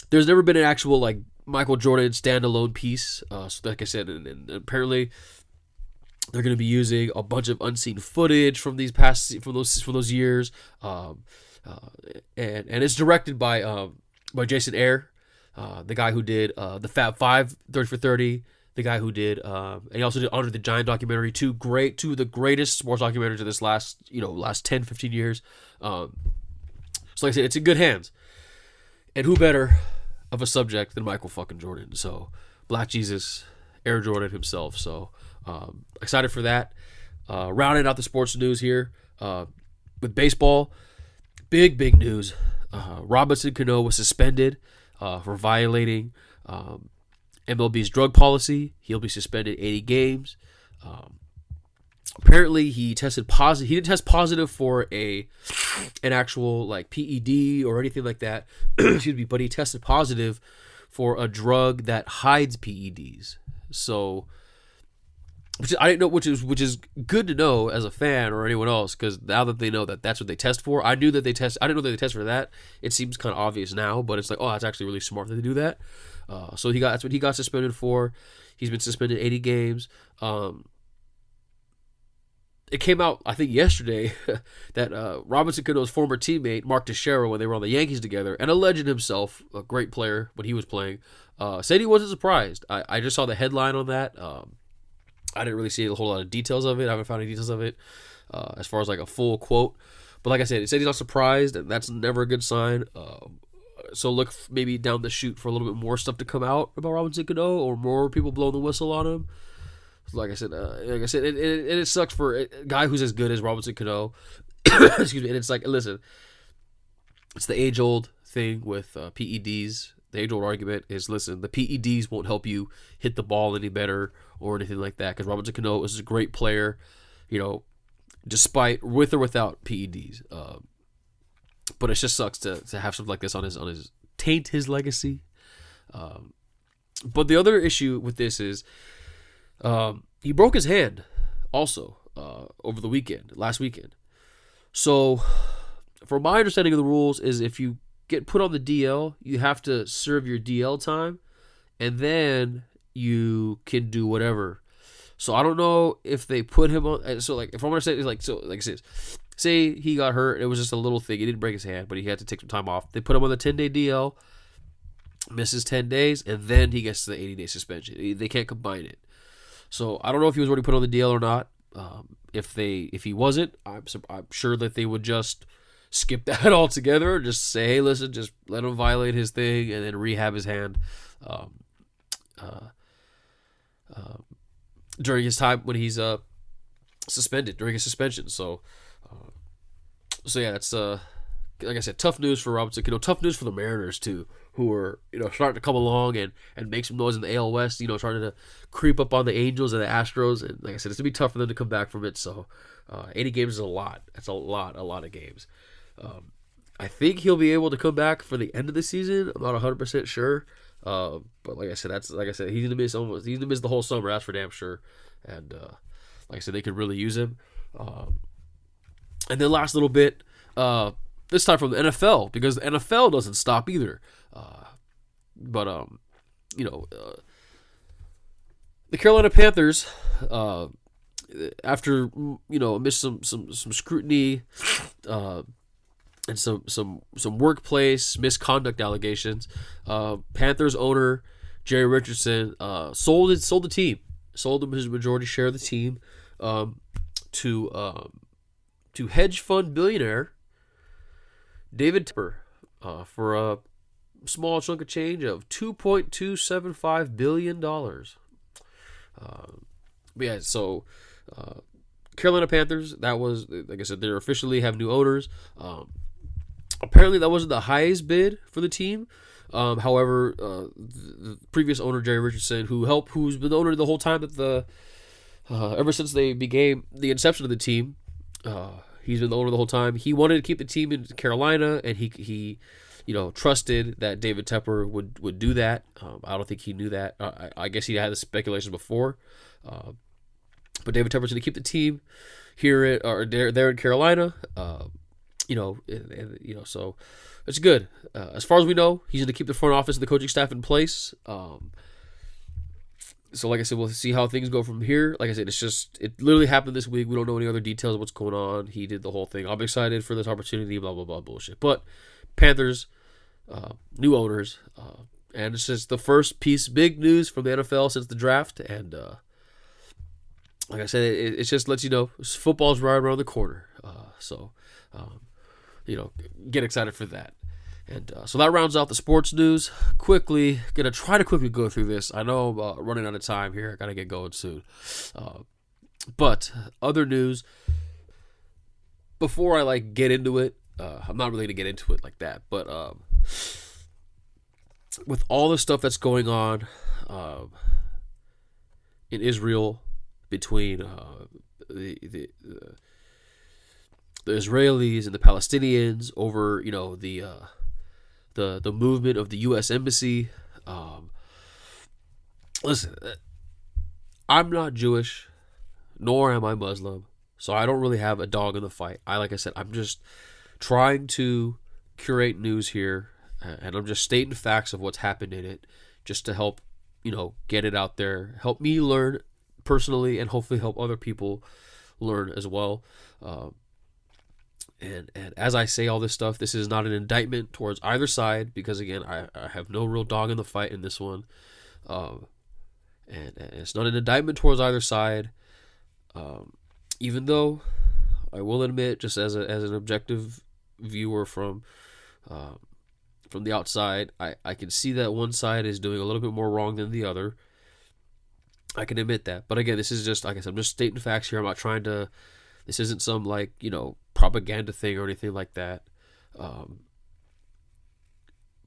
There's never been an actual like Michael Jordan standalone piece. So like I said, and apparently they're going to be using a bunch of unseen footage from those years. And it's directed by Jason Ayer, the guy who did the Fab Five, 30 for 30. The guy who did, and he also did Under the Giant documentary, two of the greatest sports documentaries of this last 10, 15 years. So like I said, it's in good hands. And who better of a subject than Michael fucking Jordan? So Black Jesus, Air Jordan himself. So excited for that. Rounding out the sports news here with baseball. Big news. Robinson Cano was suspended for violating MLB's drug policy. He'll be suspended 80 games. Apparently, he tested positive. He didn't test positive for an actual like PED or anything like that. Excuse me, but he tested positive for a drug that hides PEDs. So, I didn't know, which is good to know as a fan or anyone else, because now that they know that that's what they test for. I knew that they test. I didn't know that they test for that. It seems kind of obvious now, but it's like, oh, that's actually really smart that they do that. So that's what he got suspended for. He's been suspended 80 games. It came out, I think, yesterday that Robinson Cano's former teammate, Mark Teixeira, when they were on the Yankees together, and a legend himself, a great player when he was playing, said he wasn't surprised. I just saw the headline on that. I didn't really see a whole lot of details of it. I haven't found any details of it as far as like a full quote. But like I said, he said he's not surprised, and that's never a good sign. So look maybe down the chute for a little bit more stuff to come out about Robinson Cano, or more people blowing the whistle on him. Like I said, it sucks for a guy who's as good as Robinson Cano. Excuse me. And it's like, listen, it's the age-old thing with PEDs. The age-old argument is, listen, the PEDs won't help you hit the ball any better or anything like that, because Robinson Cano is a great player, despite with or without PEDs. But it just sucks to have something like this on his taint his legacy. But the other issue with this is, he broke his hand also over the last weekend. So, from my understanding of the rules, is if you get put on the DL, you have to serve your DL time, and then you can do whatever. So I don't know if they put him on. So like, if I'm gonna say like, so like, say he got hurt, it was just a little thing. He didn't break his hand, but he had to take some time off. They put him on the 10-day DL, misses 10 days, and then he gets the 80-day suspension. They can't combine it. So I don't know if he was already put on the DL or not. If he wasn't, I'm sure that they would just skip that altogether, or just say, hey, listen, just let him violate his thing and then rehab his hand. during his time when he's suspended during his suspension. So yeah, that's like I said, tough news for Robinson. Tough news for the Mariners too, who are starting to come along and make some noise in the AL West. Starting to creep up on the Angels and the Astros, and like I said, it's gonna be tough for them to come back from it. So 80 games is a lot. That's a lot of games. I think he'll be able to come back for the end of the season. I'm not 100% sure, but like I said, he's gonna miss the whole summer. That's for damn sure. And like I said, they could really use him. And then last little bit, this time from the NFL, because the NFL doesn't stop either. But the Carolina Panthers, after amidst some scrutiny, and some workplace misconduct allegations, Panthers owner Jerry Richardson sold the team, sold him his majority share of the team, to hedge fund billionaire David Tepper for a small chunk of change of $2.275 billion. Yeah, so Carolina Panthers, that was, like I said, they officially have new owners. Apparently that wasn't the highest bid for the team. However, the previous owner, Jerry Richardson, who's been the owner the whole time that ever since they became the inception of the team, he's been the owner the whole time. He wanted to keep the team in Carolina, and he trusted that David Tepper would do that. I don't think he knew that. I guess he had the speculations before. But David Tepper's going to keep the team here there in Carolina. So it's good. As far as we know, he's going to keep the front office and the coaching staff in place. So like I said, we'll see how things go from here. Like I said, it literally happened this week. We don't know any other details of what's going on. He did the whole thing. I'm excited for this opportunity, blah, blah, blah, bullshit. But Panthers, new owners, and it's just the first piece, big news from the NFL since the draft. And like I said, it just lets you know football's right around the corner. So get excited for that. And so that rounds out the sports news. Gonna try to quickly go through this. I know I'm running out of time here. I gotta get going soon. But other news, before I get into it, I'm not really gonna get into it like that. But with all the stuff that's going on in Israel between the Israelis and the Palestinians over the movement of the U.S. Embassy. Listen, I'm not Jewish, nor am I Muslim, so I don't really have a dog in the fight. Like I said, I'm just trying to curate news here, and I'm just stating facts of what's happened in it, just to help, get it out there, help me learn personally, and hopefully help other people learn as well. And as I say all this stuff, this is not an indictment towards either side, because again, I have no real dog in the fight in this one, and it's not an indictment towards either side. Even though I will admit, just as an objective viewer from the outside, I can see that one side is doing a little bit more wrong than the other. I can admit that, but again, this is just, like I said, I'm just stating facts here. I'm not trying to. This isn't some propaganda thing or anything like that.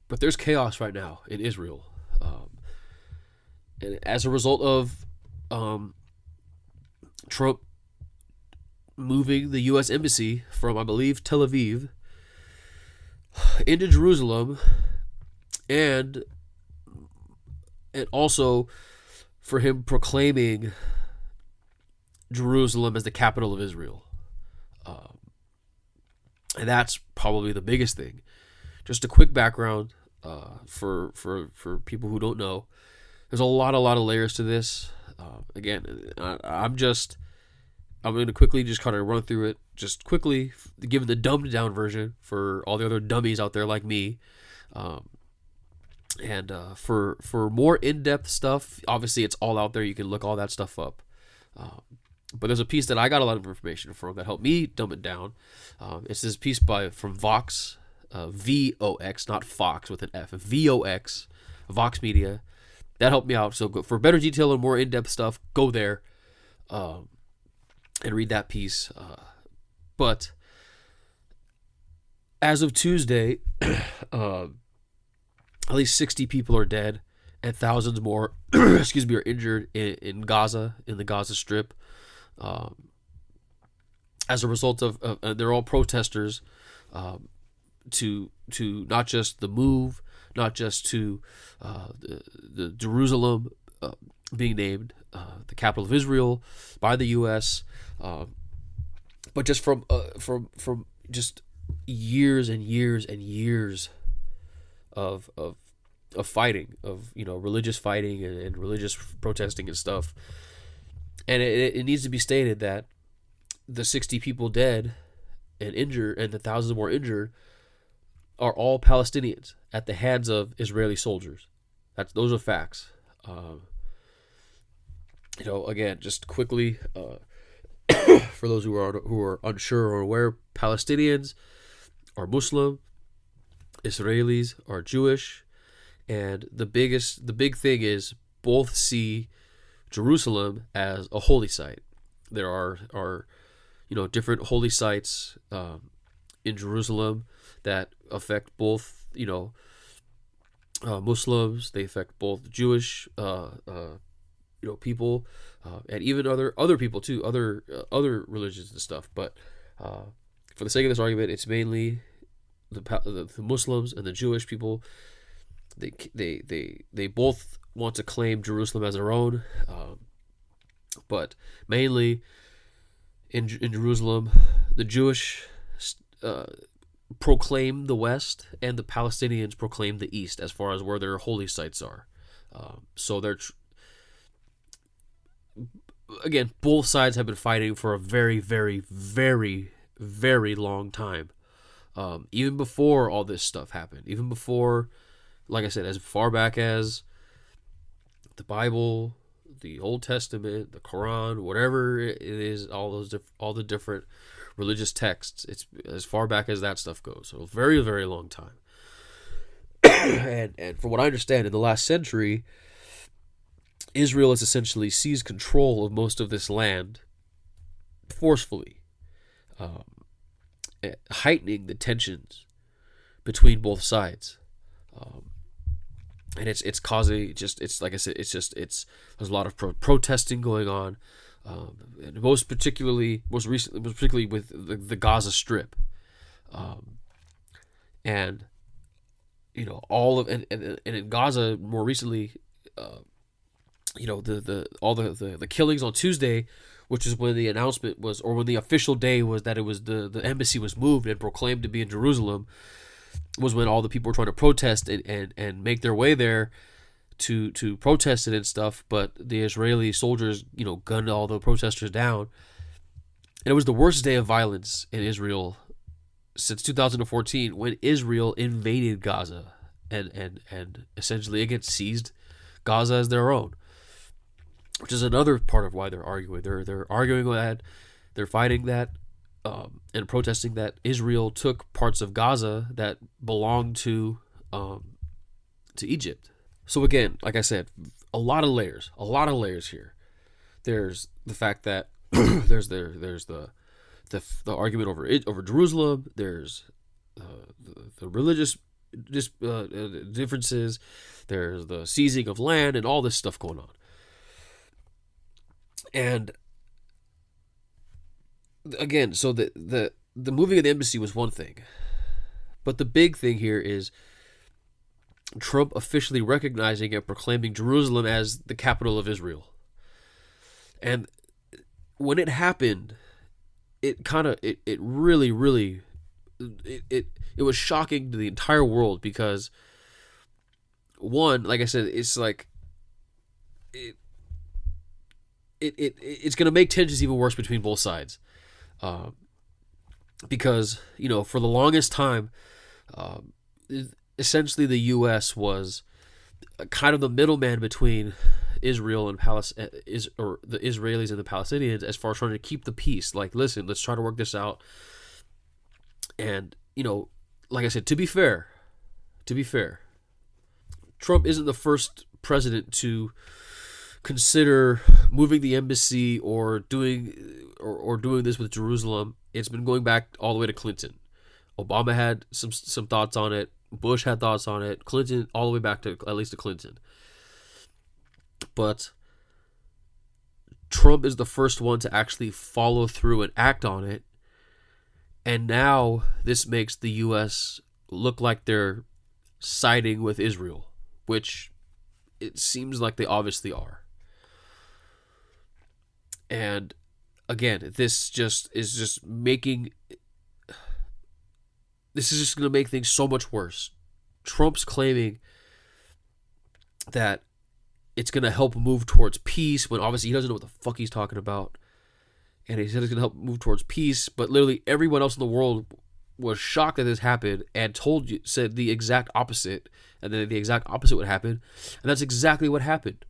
But there's chaos right now in Israel. And as a result of Trump moving the U.S. Embassy from, I believe, Tel Aviv into Jerusalem, and also for him proclaiming Jerusalem as the capital of Israel. And that's probably the biggest thing. Just a quick background for people who don't know. There's a lot of layers to this. Again, I'm going to quickly just kind of run through it. Just quickly give the dumbed down version for all the other dummies out there like me. And for more in-depth stuff, obviously it's all out there. You can look all that stuff up. But there's a piece that I got a lot of information from that helped me dumb it down. It's this piece from Vox, VOX, not Fox with an F, VOX, Vox Media. That helped me out. So for better detail and more in-depth stuff, go there. and read that piece. But as of Tuesday, at least 60 people are dead and thousands more, excuse me, are injured in Gaza, in the Gaza Strip, as a result of they're all protesters, to not just the move, not just to the Jerusalem being named the capital of Israel by the U.S., but just from just years and years and years of fighting, of religious fighting and religious protesting and stuff. And it needs to be stated that the 60 people dead and injured and the thousands more injured are all Palestinians at the hands of Israeli soldiers. Those are facts. Again, just quickly, for those who are unsure or aware, Palestinians are Muslim, Israelis are Jewish, and the big thing is both see Jerusalem as a holy site. There are different holy sites in Jerusalem that affect both Muslims. They affect both Jewish people, and even other people too, other religions and stuff. But for the sake of this argument, it's mainly the Muslims and the Jewish people. They both want to claim Jerusalem as their own, but mainly in Jerusalem, the Jewish proclaim the West, and the Palestinians proclaim the East as far as where their holy sites are. So they're again, both sides have been fighting for a very, very, very, very long time. Even before all this stuff happened, even before, like I said, as far back as the Bible, the Old Testament, the Quran, whatever it is, all the different religious texts. It's as far back as that stuff goes. So a very, very long time. and from what I understand, in the last century, Israel has essentially seized control of most of this land forcefully, heightening the tensions between both sides. And it's causing it's like I said, there's a lot of protesting going on, and most particularly with the Gaza Strip, and all of and in Gaza more recently, the killings on Tuesday, which is when the announcement was, or when the official day was that it was the embassy was moved and proclaimed to be in Jerusalem, was when all the people were trying to protest and make their way there to protest it and stuff. But the Israeli soldiers, gunned all the protesters down. And it was the worst day of violence in Israel since 2014, when Israel invaded Gaza and essentially again seized Gaza as their own, which is another part of why they're arguing. They're arguing that, they're fighting that, and protesting that Israel took parts of Gaza that belonged to Egypt. So again, like I said, a lot of layers here. There's the fact that there's the argument over Jerusalem. There's the religious differences. There's the seizing of land and all this stuff going on. And again, so the moving of the embassy was one thing, but the big thing here is Trump officially recognizing and proclaiming Jerusalem as the capital of Israel. And when it happened, it really was shocking to the entire world, because one, like I said, it's like it's going to make tensions even worse between both sides. Because, for the longest time, essentially the U.S. was kind of the middleman between Israel and or the Israelis and the Palestinians, as far as trying to keep the peace. Like, listen, let's try to work this out. And, like I said, to be fair, Trump isn't the first president to consider moving the embassy or doing this with Jerusalem, it's been going back all the way to Clinton. Obama had some thoughts on it. Bush had thoughts on it. Clinton, all the way back to at least to Clinton. But Trump is the first one to actually follow through and act on it. And now this makes the U.S. look like they're siding with Israel, which it seems like they obviously are. And again, this is just going to make things so much worse. Trump's claiming that it's going to help move towards peace when obviously he doesn't know what the fuck he's talking about. And he said it's going to help move towards peace, but literally everyone else in the world was shocked that this happened and said the exact opposite, and then the exact opposite would happen, and that's exactly what happened.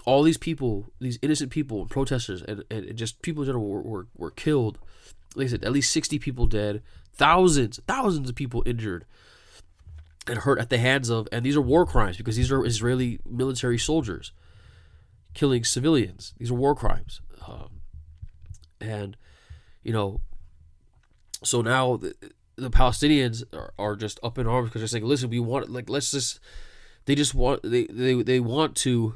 All these people, these innocent people and protesters and just people in general were killed. Like I said, at least 60 people dead, thousands of people injured and hurt at the hands of, and these are war crimes because these are Israeli military soldiers killing civilians. These are war crimes. And, you know, so now the Palestinians are just up in arms because they're saying, listen, we want, like, let's just, they just want, they want to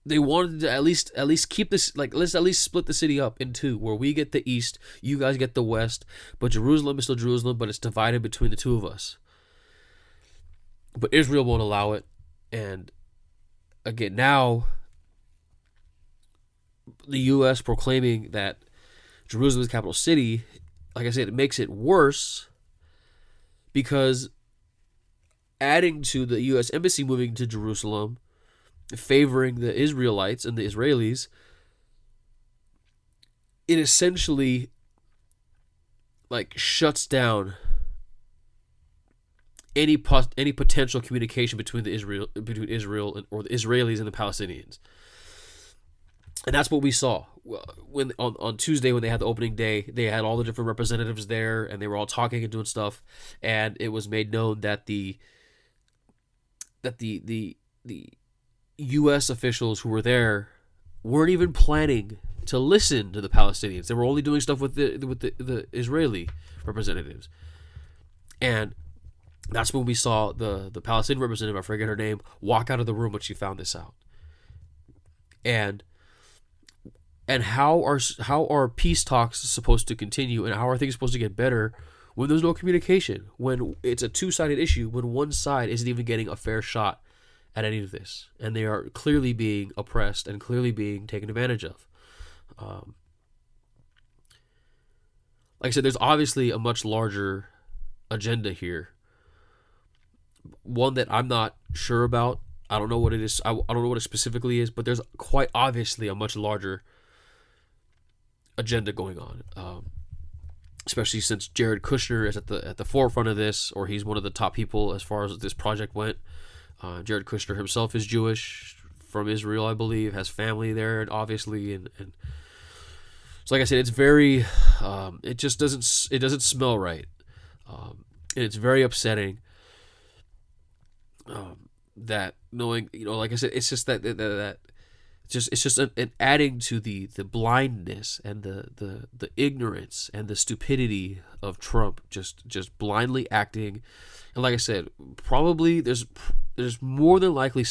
they wanted to at least keep this, like, let's at least split the city up in two, where we get the east, you guys get the west, but Jerusalem is still Jerusalem, but it's divided between the two of us. But Israel won't allow it. And again, now the U.S. proclaiming that Jerusalem is the capital city, like I said, it makes it worse because adding to the U.S. embassy moving to Jerusalem, favoring the Israelites and the Israelis, it essentially like shuts down any potential communication between Israel or the Israelis and the Palestinians. And that's what we saw when on Tuesday when they had the opening day. They had all the different representatives there, and they were all talking and doing stuff. And it was made known that the U.S. officials who were there weren't even planning to listen to the Palestinians. They were only doing stuff with the Israeli representatives. And that's when we saw the Palestinian representative, I forget her name, walk out of the room when she found this out. And how are peace talks supposed to continue, and how are things supposed to get better when there's no communication, when it's a two-sided issue, when one side isn't even getting a fair shot at any of this, and they are clearly being oppressed and clearly being taken advantage of. Like I said, there's obviously a much larger agenda here, one that I'm not sure about. I don't know what it is. I don't know what it specifically is, but there's quite obviously a much larger agenda going on, especially since Jared Kushner is at the forefront of this, or he's one of the top people as far as this project went. Jared Kushner himself is Jewish, from Israel, I believe, has family there, and obviously, and so like I said, it's very, it just doesn't smell right, and it's very upsetting. That knowing, like I said, it's just that it's just an adding to the blindness and the ignorance and the stupidity of Trump, just blindly acting. And like I said, probably there's more than likely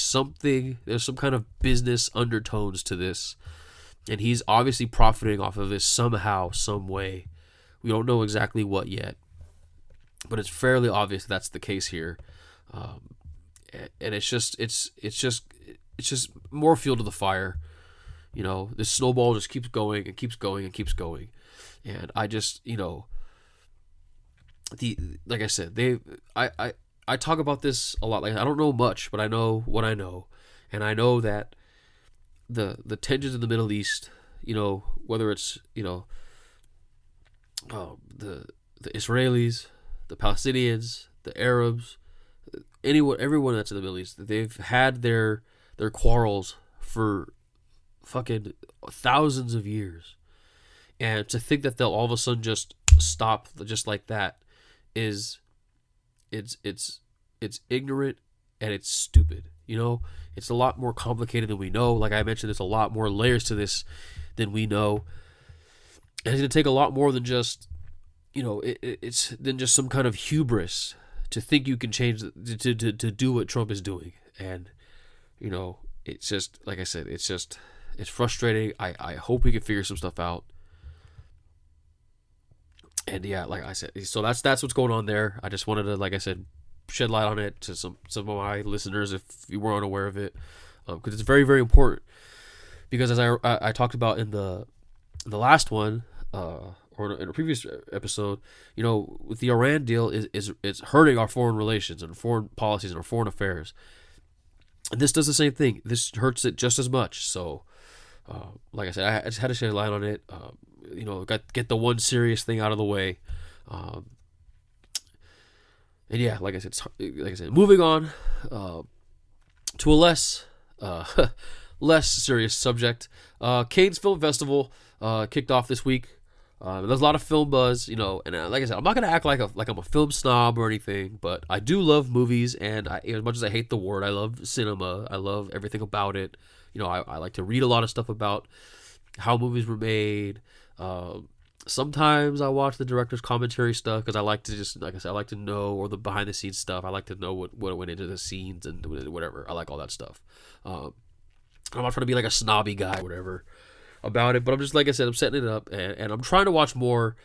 there's some kind of business undertones to this, and he's obviously profiting off of this somehow, some way. We don't know exactly what yet, but it's fairly obvious that's the case here. And it's just more fuel to the fire. This snowball just keeps going and keeps going and keeps going. And I just, like I said, I talk about this a lot. Like, I don't know much, but I know what I know. And I know that the tensions in the Middle East, whether it's, the Israelis, the Palestinians, the Arabs, everyone that's in the Middle East, they've had their quarrels for fucking thousands of years, and to think that they'll all of a sudden just stop just like that it's ignorant and it's stupid. You know, it's a lot more complicated than we know. Like I mentioned, there's a lot more layers to this than we know. And it's going to take a lot more than just, it's than just some kind of hubris to think you can change, to do what Trump is doing. And, it's just, like I said, it's frustrating. I hope we can figure some stuff out. And yeah, like I said, so that's what's going on there. I just wanted to, like I said, shed light on it to some of my listeners if you weren't aware of it, because it's very, very important. Because as I talked about in the last one, or in a previous episode, with the Iran deal is hurting our foreign relations and foreign policies and our foreign affairs. And this does the same thing. This hurts it just as much. So, like I said, I just had to shed light on it. Get the one serious thing out of the way. And yeah, like I said, moving on to a less serious subject. Cannes Film Festival kicked off this week. There's a lot of film buzz, and like I said, I'm not gonna act like I'm a film snob or anything, but I do love movies, and as much as I hate the word, I love cinema. I love everything about it. I like to read a lot of stuff about how movies were made. Sometimes I watch the director's commentary stuff because I like to just, like I said, I like to know, or the behind the scenes stuff. I like to know what went into the scenes and whatever. I like all that stuff. I'm not trying to be like a snobby guy or whatever about it, but I'm just, like I said, I'm setting it up, and I'm trying to watch more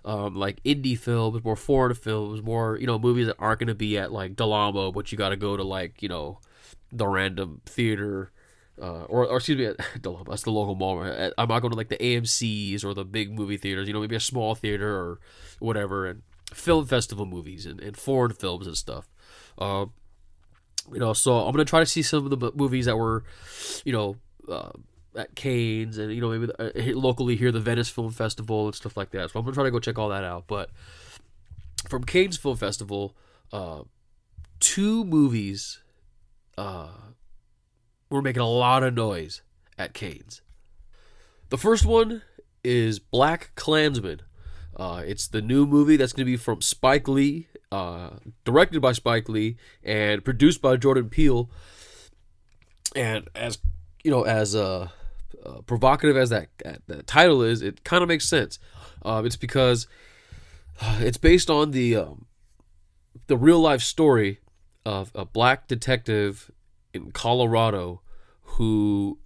like indie films, more foreign films, more movies that aren't going to be at like Del Amo, but you got to go to like the random theater. Or excuse me, that's the local mall. I'm not going to like the AMCs or the big movie theaters. Maybe a small theater or whatever, and film festival movies and foreign films and stuff. So I'm gonna try to see some of the movies that were, at Cannes and maybe locally here, the Venice Film Festival and stuff like that. So I'm gonna try to go check all that out. But from Cannes Film Festival, 2 movies. We're making a lot of noise at Cannes. The first one is Black Klansman. It's the new movie that's going to be from Spike Lee, directed by Spike Lee, and produced by Jordan Peele. And as provocative as that title is, it kind of makes sense. It's because it's based on the real life story of a black detective in Colorado who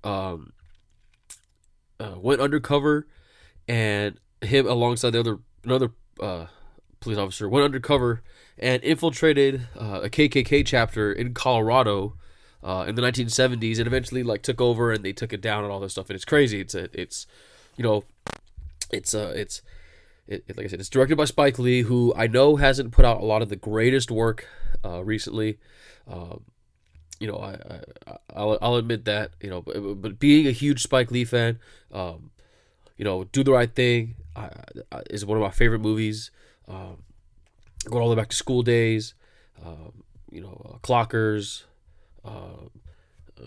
went undercover, and him alongside another police officer went undercover and infiltrated a KKK chapter in Colorado in the 1970s, and eventually like took over, and they took it down and all this stuff. And it's crazy. It's like I said, it's directed by Spike Lee, who I know hasn't put out a lot of the greatest work recently. I'll admit that, but being a huge Spike Lee fan, Do the Right Thing is one of my favorite movies. Going all the way back to School Days, Clockers,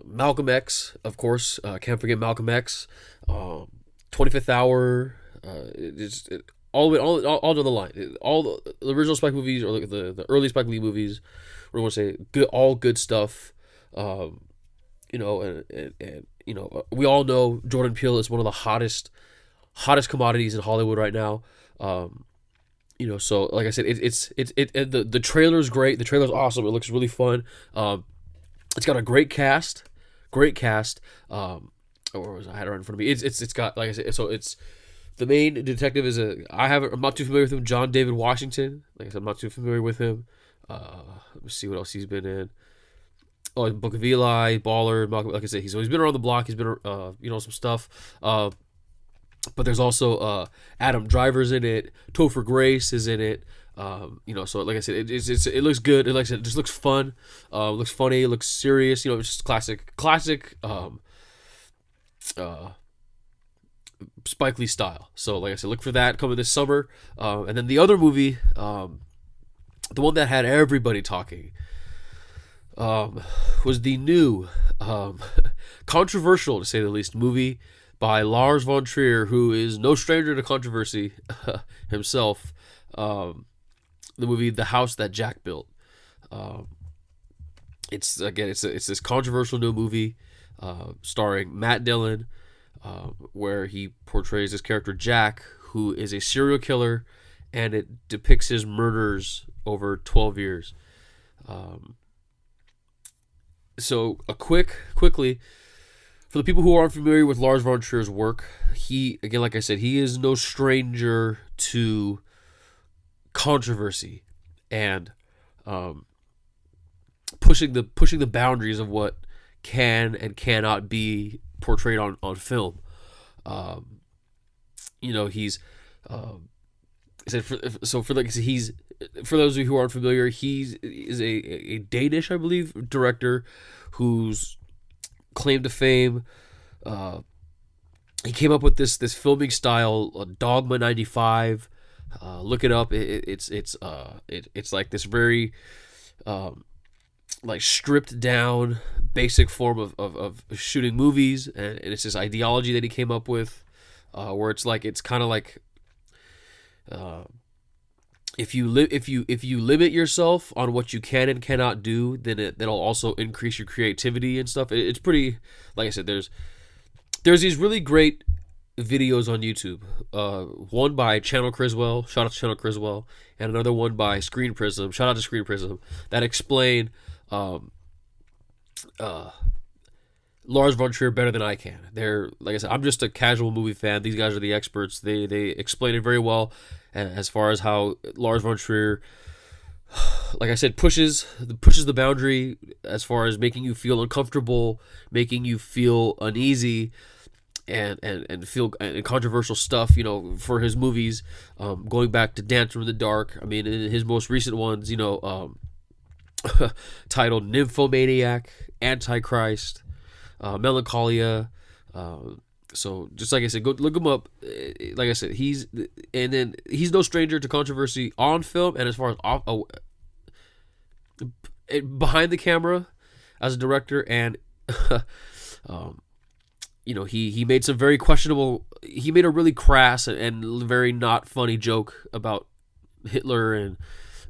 Malcolm X, of course, can't forget Malcolm X, 25th Hour, all the way, all to the line. All the original Spike movies, or the early Spike Lee movies, we're going to say good, all good stuff. We all know Jordan Peele is one of the hottest commodities in Hollywood right now. So like I said, the trailer's great. The trailer's awesome. It looks really fun. It's got a great cast. I had it right in front of me. It's got, like I said, so it's the main detective I'm not too familiar with him. John David Washington. Like I said, I'm not too familiar with him. Let me see what else he's been in. Oh, Book of Eli, Baller, Malcolm. Like I said, he's been around the block. He's been, some stuff. But there's also Adam Driver's in it. Topher Grace is in it. So like I said, it looks good. Like I said, it just looks fun. Looks funny. It looks serious. It's just classic. Spike Lee style. So like I said, look for that coming this summer. And then the other movie, the one that had everybody talking, was the new, controversial to say the least, movie by Lars von Trier, who is no stranger to controversy himself. The movie The House That Jack Built. it's this controversial new movie starring Matt Dillon, where he portrays this character Jack, who is a serial killer, and it depicts his murders over 12 years. So quickly, for the people who are unfamiliar with Lars von Trier's work, he, again, like I said, he is no stranger to controversy and pushing the boundaries of what can and cannot be portrayed on film. He's for those of you who aren't familiar, he is a Danish, I believe, director whose claim to fame. He came up with this filming style, Dogma 95. Look it up. It's like this very like stripped down basic form of shooting movies, and it's this ideology that he came up with, where it's kind of like if you limit yourself on what you can and cannot do, then that'll also increase your creativity and stuff. It's pretty, like I said, there's these really great videos on YouTube. One by Channel Criswell, shout out to Channel Criswell, and another one by Screen Prism, shout out to Screen Prism, that explain Lars von Trier better than I can. They're, like I said, I'm just a casual movie fan. These guys are the experts. They explain it very well, as far as how Lars von Trier, like I said, pushes the boundary as far as making you feel uncomfortable, making you feel uneasy, and feel and controversial stuff. For his movies, going back to Dancer in the Dark. I mean, in his most recent ones, titled Nymphomaniac, Antichrist, Melancholia. So just like I said, go look him up. Like I said, he's no stranger to controversy on film, and as far as behind the camera as a director, and he made some very questionable. He made a really crass and very not funny joke about Hitler and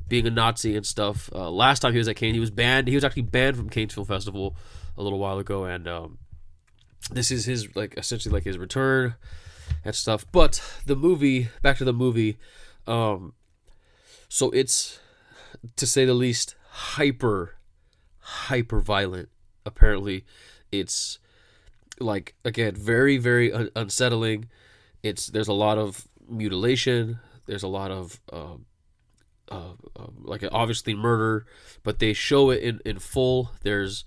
being a Nazi and stuff. Last time he was at Cannes, he was banned. He was actually banned from Cannes Film Festival a little while ago, and this is his essentially his return and stuff. But back to the movie. So it's, to say the least, hyper violent. Apparently, it's again very very unsettling. There's a lot of mutilation. There's a lot of obviously murder, but they show it in full. There's,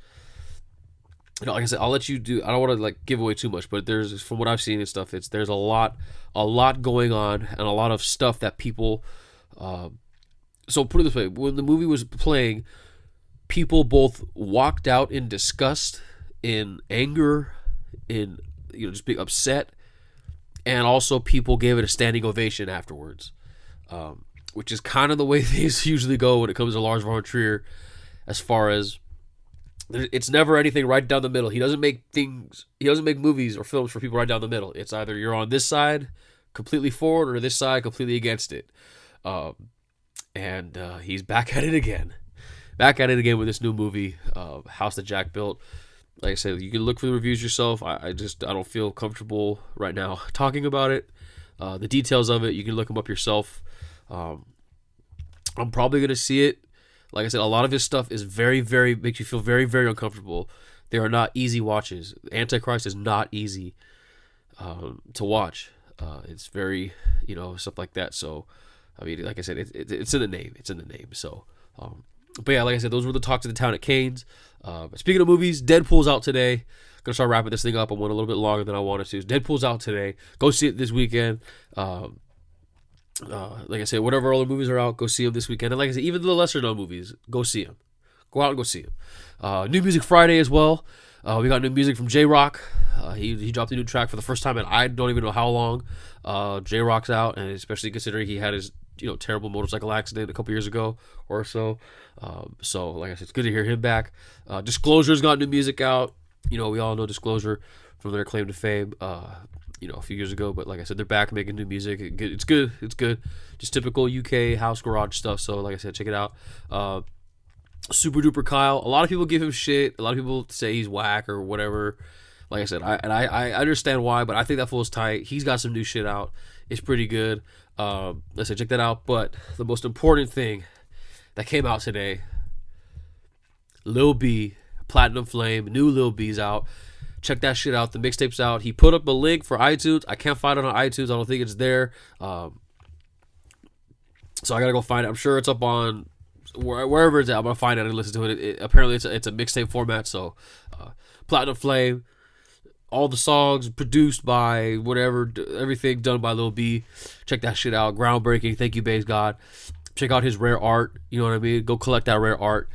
like I said, I'll let you do. I don't want to give away too much, but there's, from what I've seen and stuff, there's a lot going on, and a lot of stuff that people. So put it this way: when the movie was playing, people both walked out in disgust, in anger, in just being upset, and also people gave it a standing ovation afterwards. Which is kind of the way things usually go when it comes to Lars von Trier, as far as it's never anything right down the middle. He doesn't make movies or films for people right down the middle. It's either you're on this side completely for it, or this side completely against it. And he's back at it again with this new movie, House That Jack Built. Like I said, you can look for the reviews yourself. I don't feel comfortable right now talking about it. The details of it, you can look them up yourself. I'm probably going to see it. Like I said, a lot of his stuff is very, very, makes you feel very, very uncomfortable. They are not easy watches. Antichrist is not easy to watch. It's very, stuff like that. So, I mean, like I said, it's in the name. It's in the name. So, but yeah, like I said, those were the talks of the town at Cannes. Speaking of movies, Deadpool's out today. Gonna start wrapping this thing up. I went a little bit longer than I wanted to. Deadpool's out today. Go see it this weekend. Like I said, whatever other movies are out, go see them this weekend. And like I said, even the lesser known movies, go see them. Go out and go see them. New Music Friday as well. We got new music from J-Rock. He dropped a new track for the first time in I don't even know how long. J-Rock's out, and especially considering he had his terrible motorcycle accident a couple years ago or so. So like I said, it's good to hear him back. Disclosure's got new music out. We all know Disclosure from their claim to fame. A few years ago, but like I said, they're back making new music. It's good. Just typical UK house garage stuff. So like I said, check it out. Super Duper Kyle. A lot of people give him shit. A lot of people say he's whack or whatever. Like I said, I understand why, but I think that fool's tight. He's got some new shit out. It's pretty good. Let's say check that out. But the most important thing that came out today, Lil B, Platinum Flame, new Lil B's out. Check that shit out. The mixtape's out. He put up a link for iTunes. I can't find it on iTunes. I don't think it's there. So I gotta go find it. I'm sure it's up on wherever it's at. I'm gonna find it and listen to it. Apparently it's a mixtape format. So Platinum Flame, all the songs produced by whatever, everything done by Lil B. Check that shit out. Groundbreaking. Thank you, Bass God. Check out his rare art. You know what I mean? Go collect that rare art.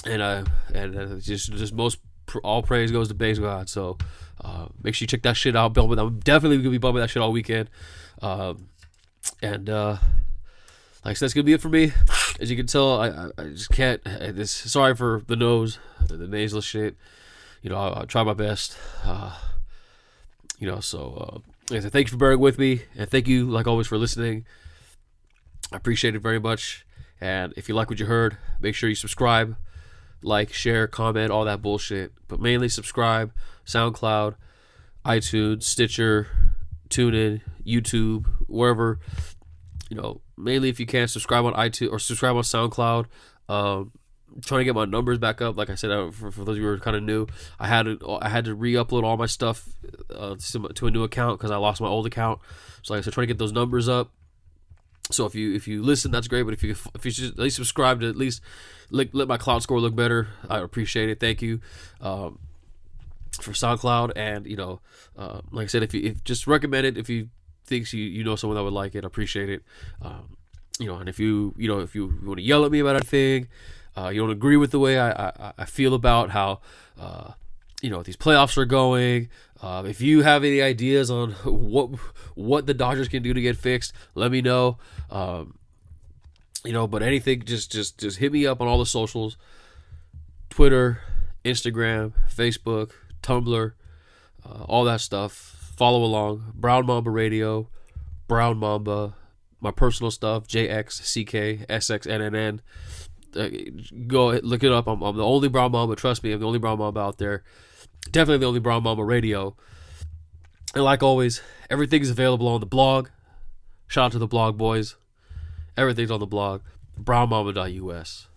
Just most all praise goes to Bass God. So make sure you check that shit out. I'm definitely gonna be bumping that shit all weekend. Like I said, that's gonna be it for me. As you can tell, I just can't. Sorry for the nose, the nasal shit. You know, I'll try my best. You know, so like I said, thank you for bearing with me, and thank you, like always, for listening. I appreciate it very much. And if you like what you heard, make sure you subscribe, like, share, comment, all that bullshit. But mainly subscribe. SoundCloud, iTunes, Stitcher, TuneIn, YouTube, wherever. You know, mainly if you can, subscribe on iTunes or subscribe on SoundCloud. Trying to get my numbers back up. Like I said, for those of you who are kind of new, I had to re-upload all my stuff to a new account because I lost my old account. So like I said, trying to get those numbers up. So if you listen, that's great. But if you just at least subscribe to at least let my cloud score look better, I appreciate it. Thank you for SoundCloud. And you know, like I said, if just recommend it if you think you know someone that would like it, I appreciate it. You know, and if you want to yell at me about anything, you don't agree with the way I feel about how you know these playoffs are going. If you have any ideas on what the Dodgers can do to get fixed, let me know. You know, but anything, just hit me up on all the socials: Twitter, Instagram, Facebook, Tumblr, all that stuff. Follow along. Brown Mamba Radio, Brown Mamba. My personal stuff: JXCKSXNNN. Go look it up. I'm the only Brown Mamba. Trust me, I'm the only Brown Mamba out there. Definitely the only Brown Mamba Radio. And like always, everything is available on the blog. Shout out to the blog boys. Everything's on the blog, brownmamba.us.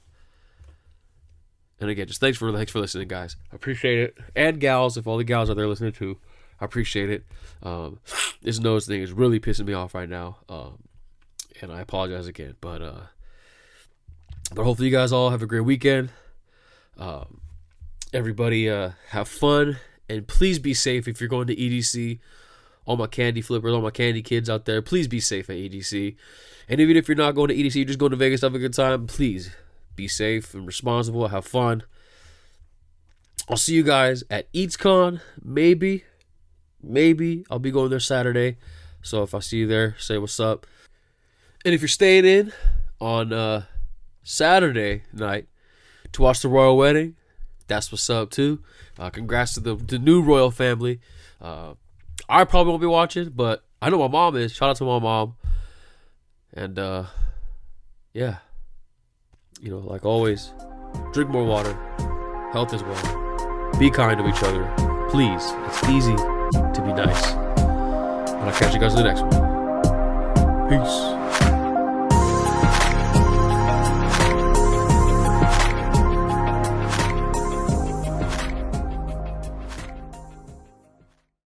And again, just thanks for listening, guys. I appreciate it. And gals, if all the gals are there listening too, I appreciate it. This nose thing is really pissing me off right now. And I apologize again. But hopefully you guys all have a great weekend. Everybody have fun. And please be safe if you're going to EDC. All my candy flippers, all my candy kids out there, please be safe at EDC. And even if you're not going to EDC, you're just going to Vegas to have a good time, please be safe and responsible. Have fun. I'll see you guys at EatsCon. Maybe. I'll be going there Saturday. So if I see you there, say what's up. And if you're staying in on Saturday night to watch the royal wedding, that's what's up too. Congrats to the new royal family. I probably won't be watching, but I know my mom is. Shout out to my mom. And yeah, you know, like always, drink more water. Health is wealth. Be kind to each other, please. It's easy to be nice. And I'll catch you guys in the next one. Peace.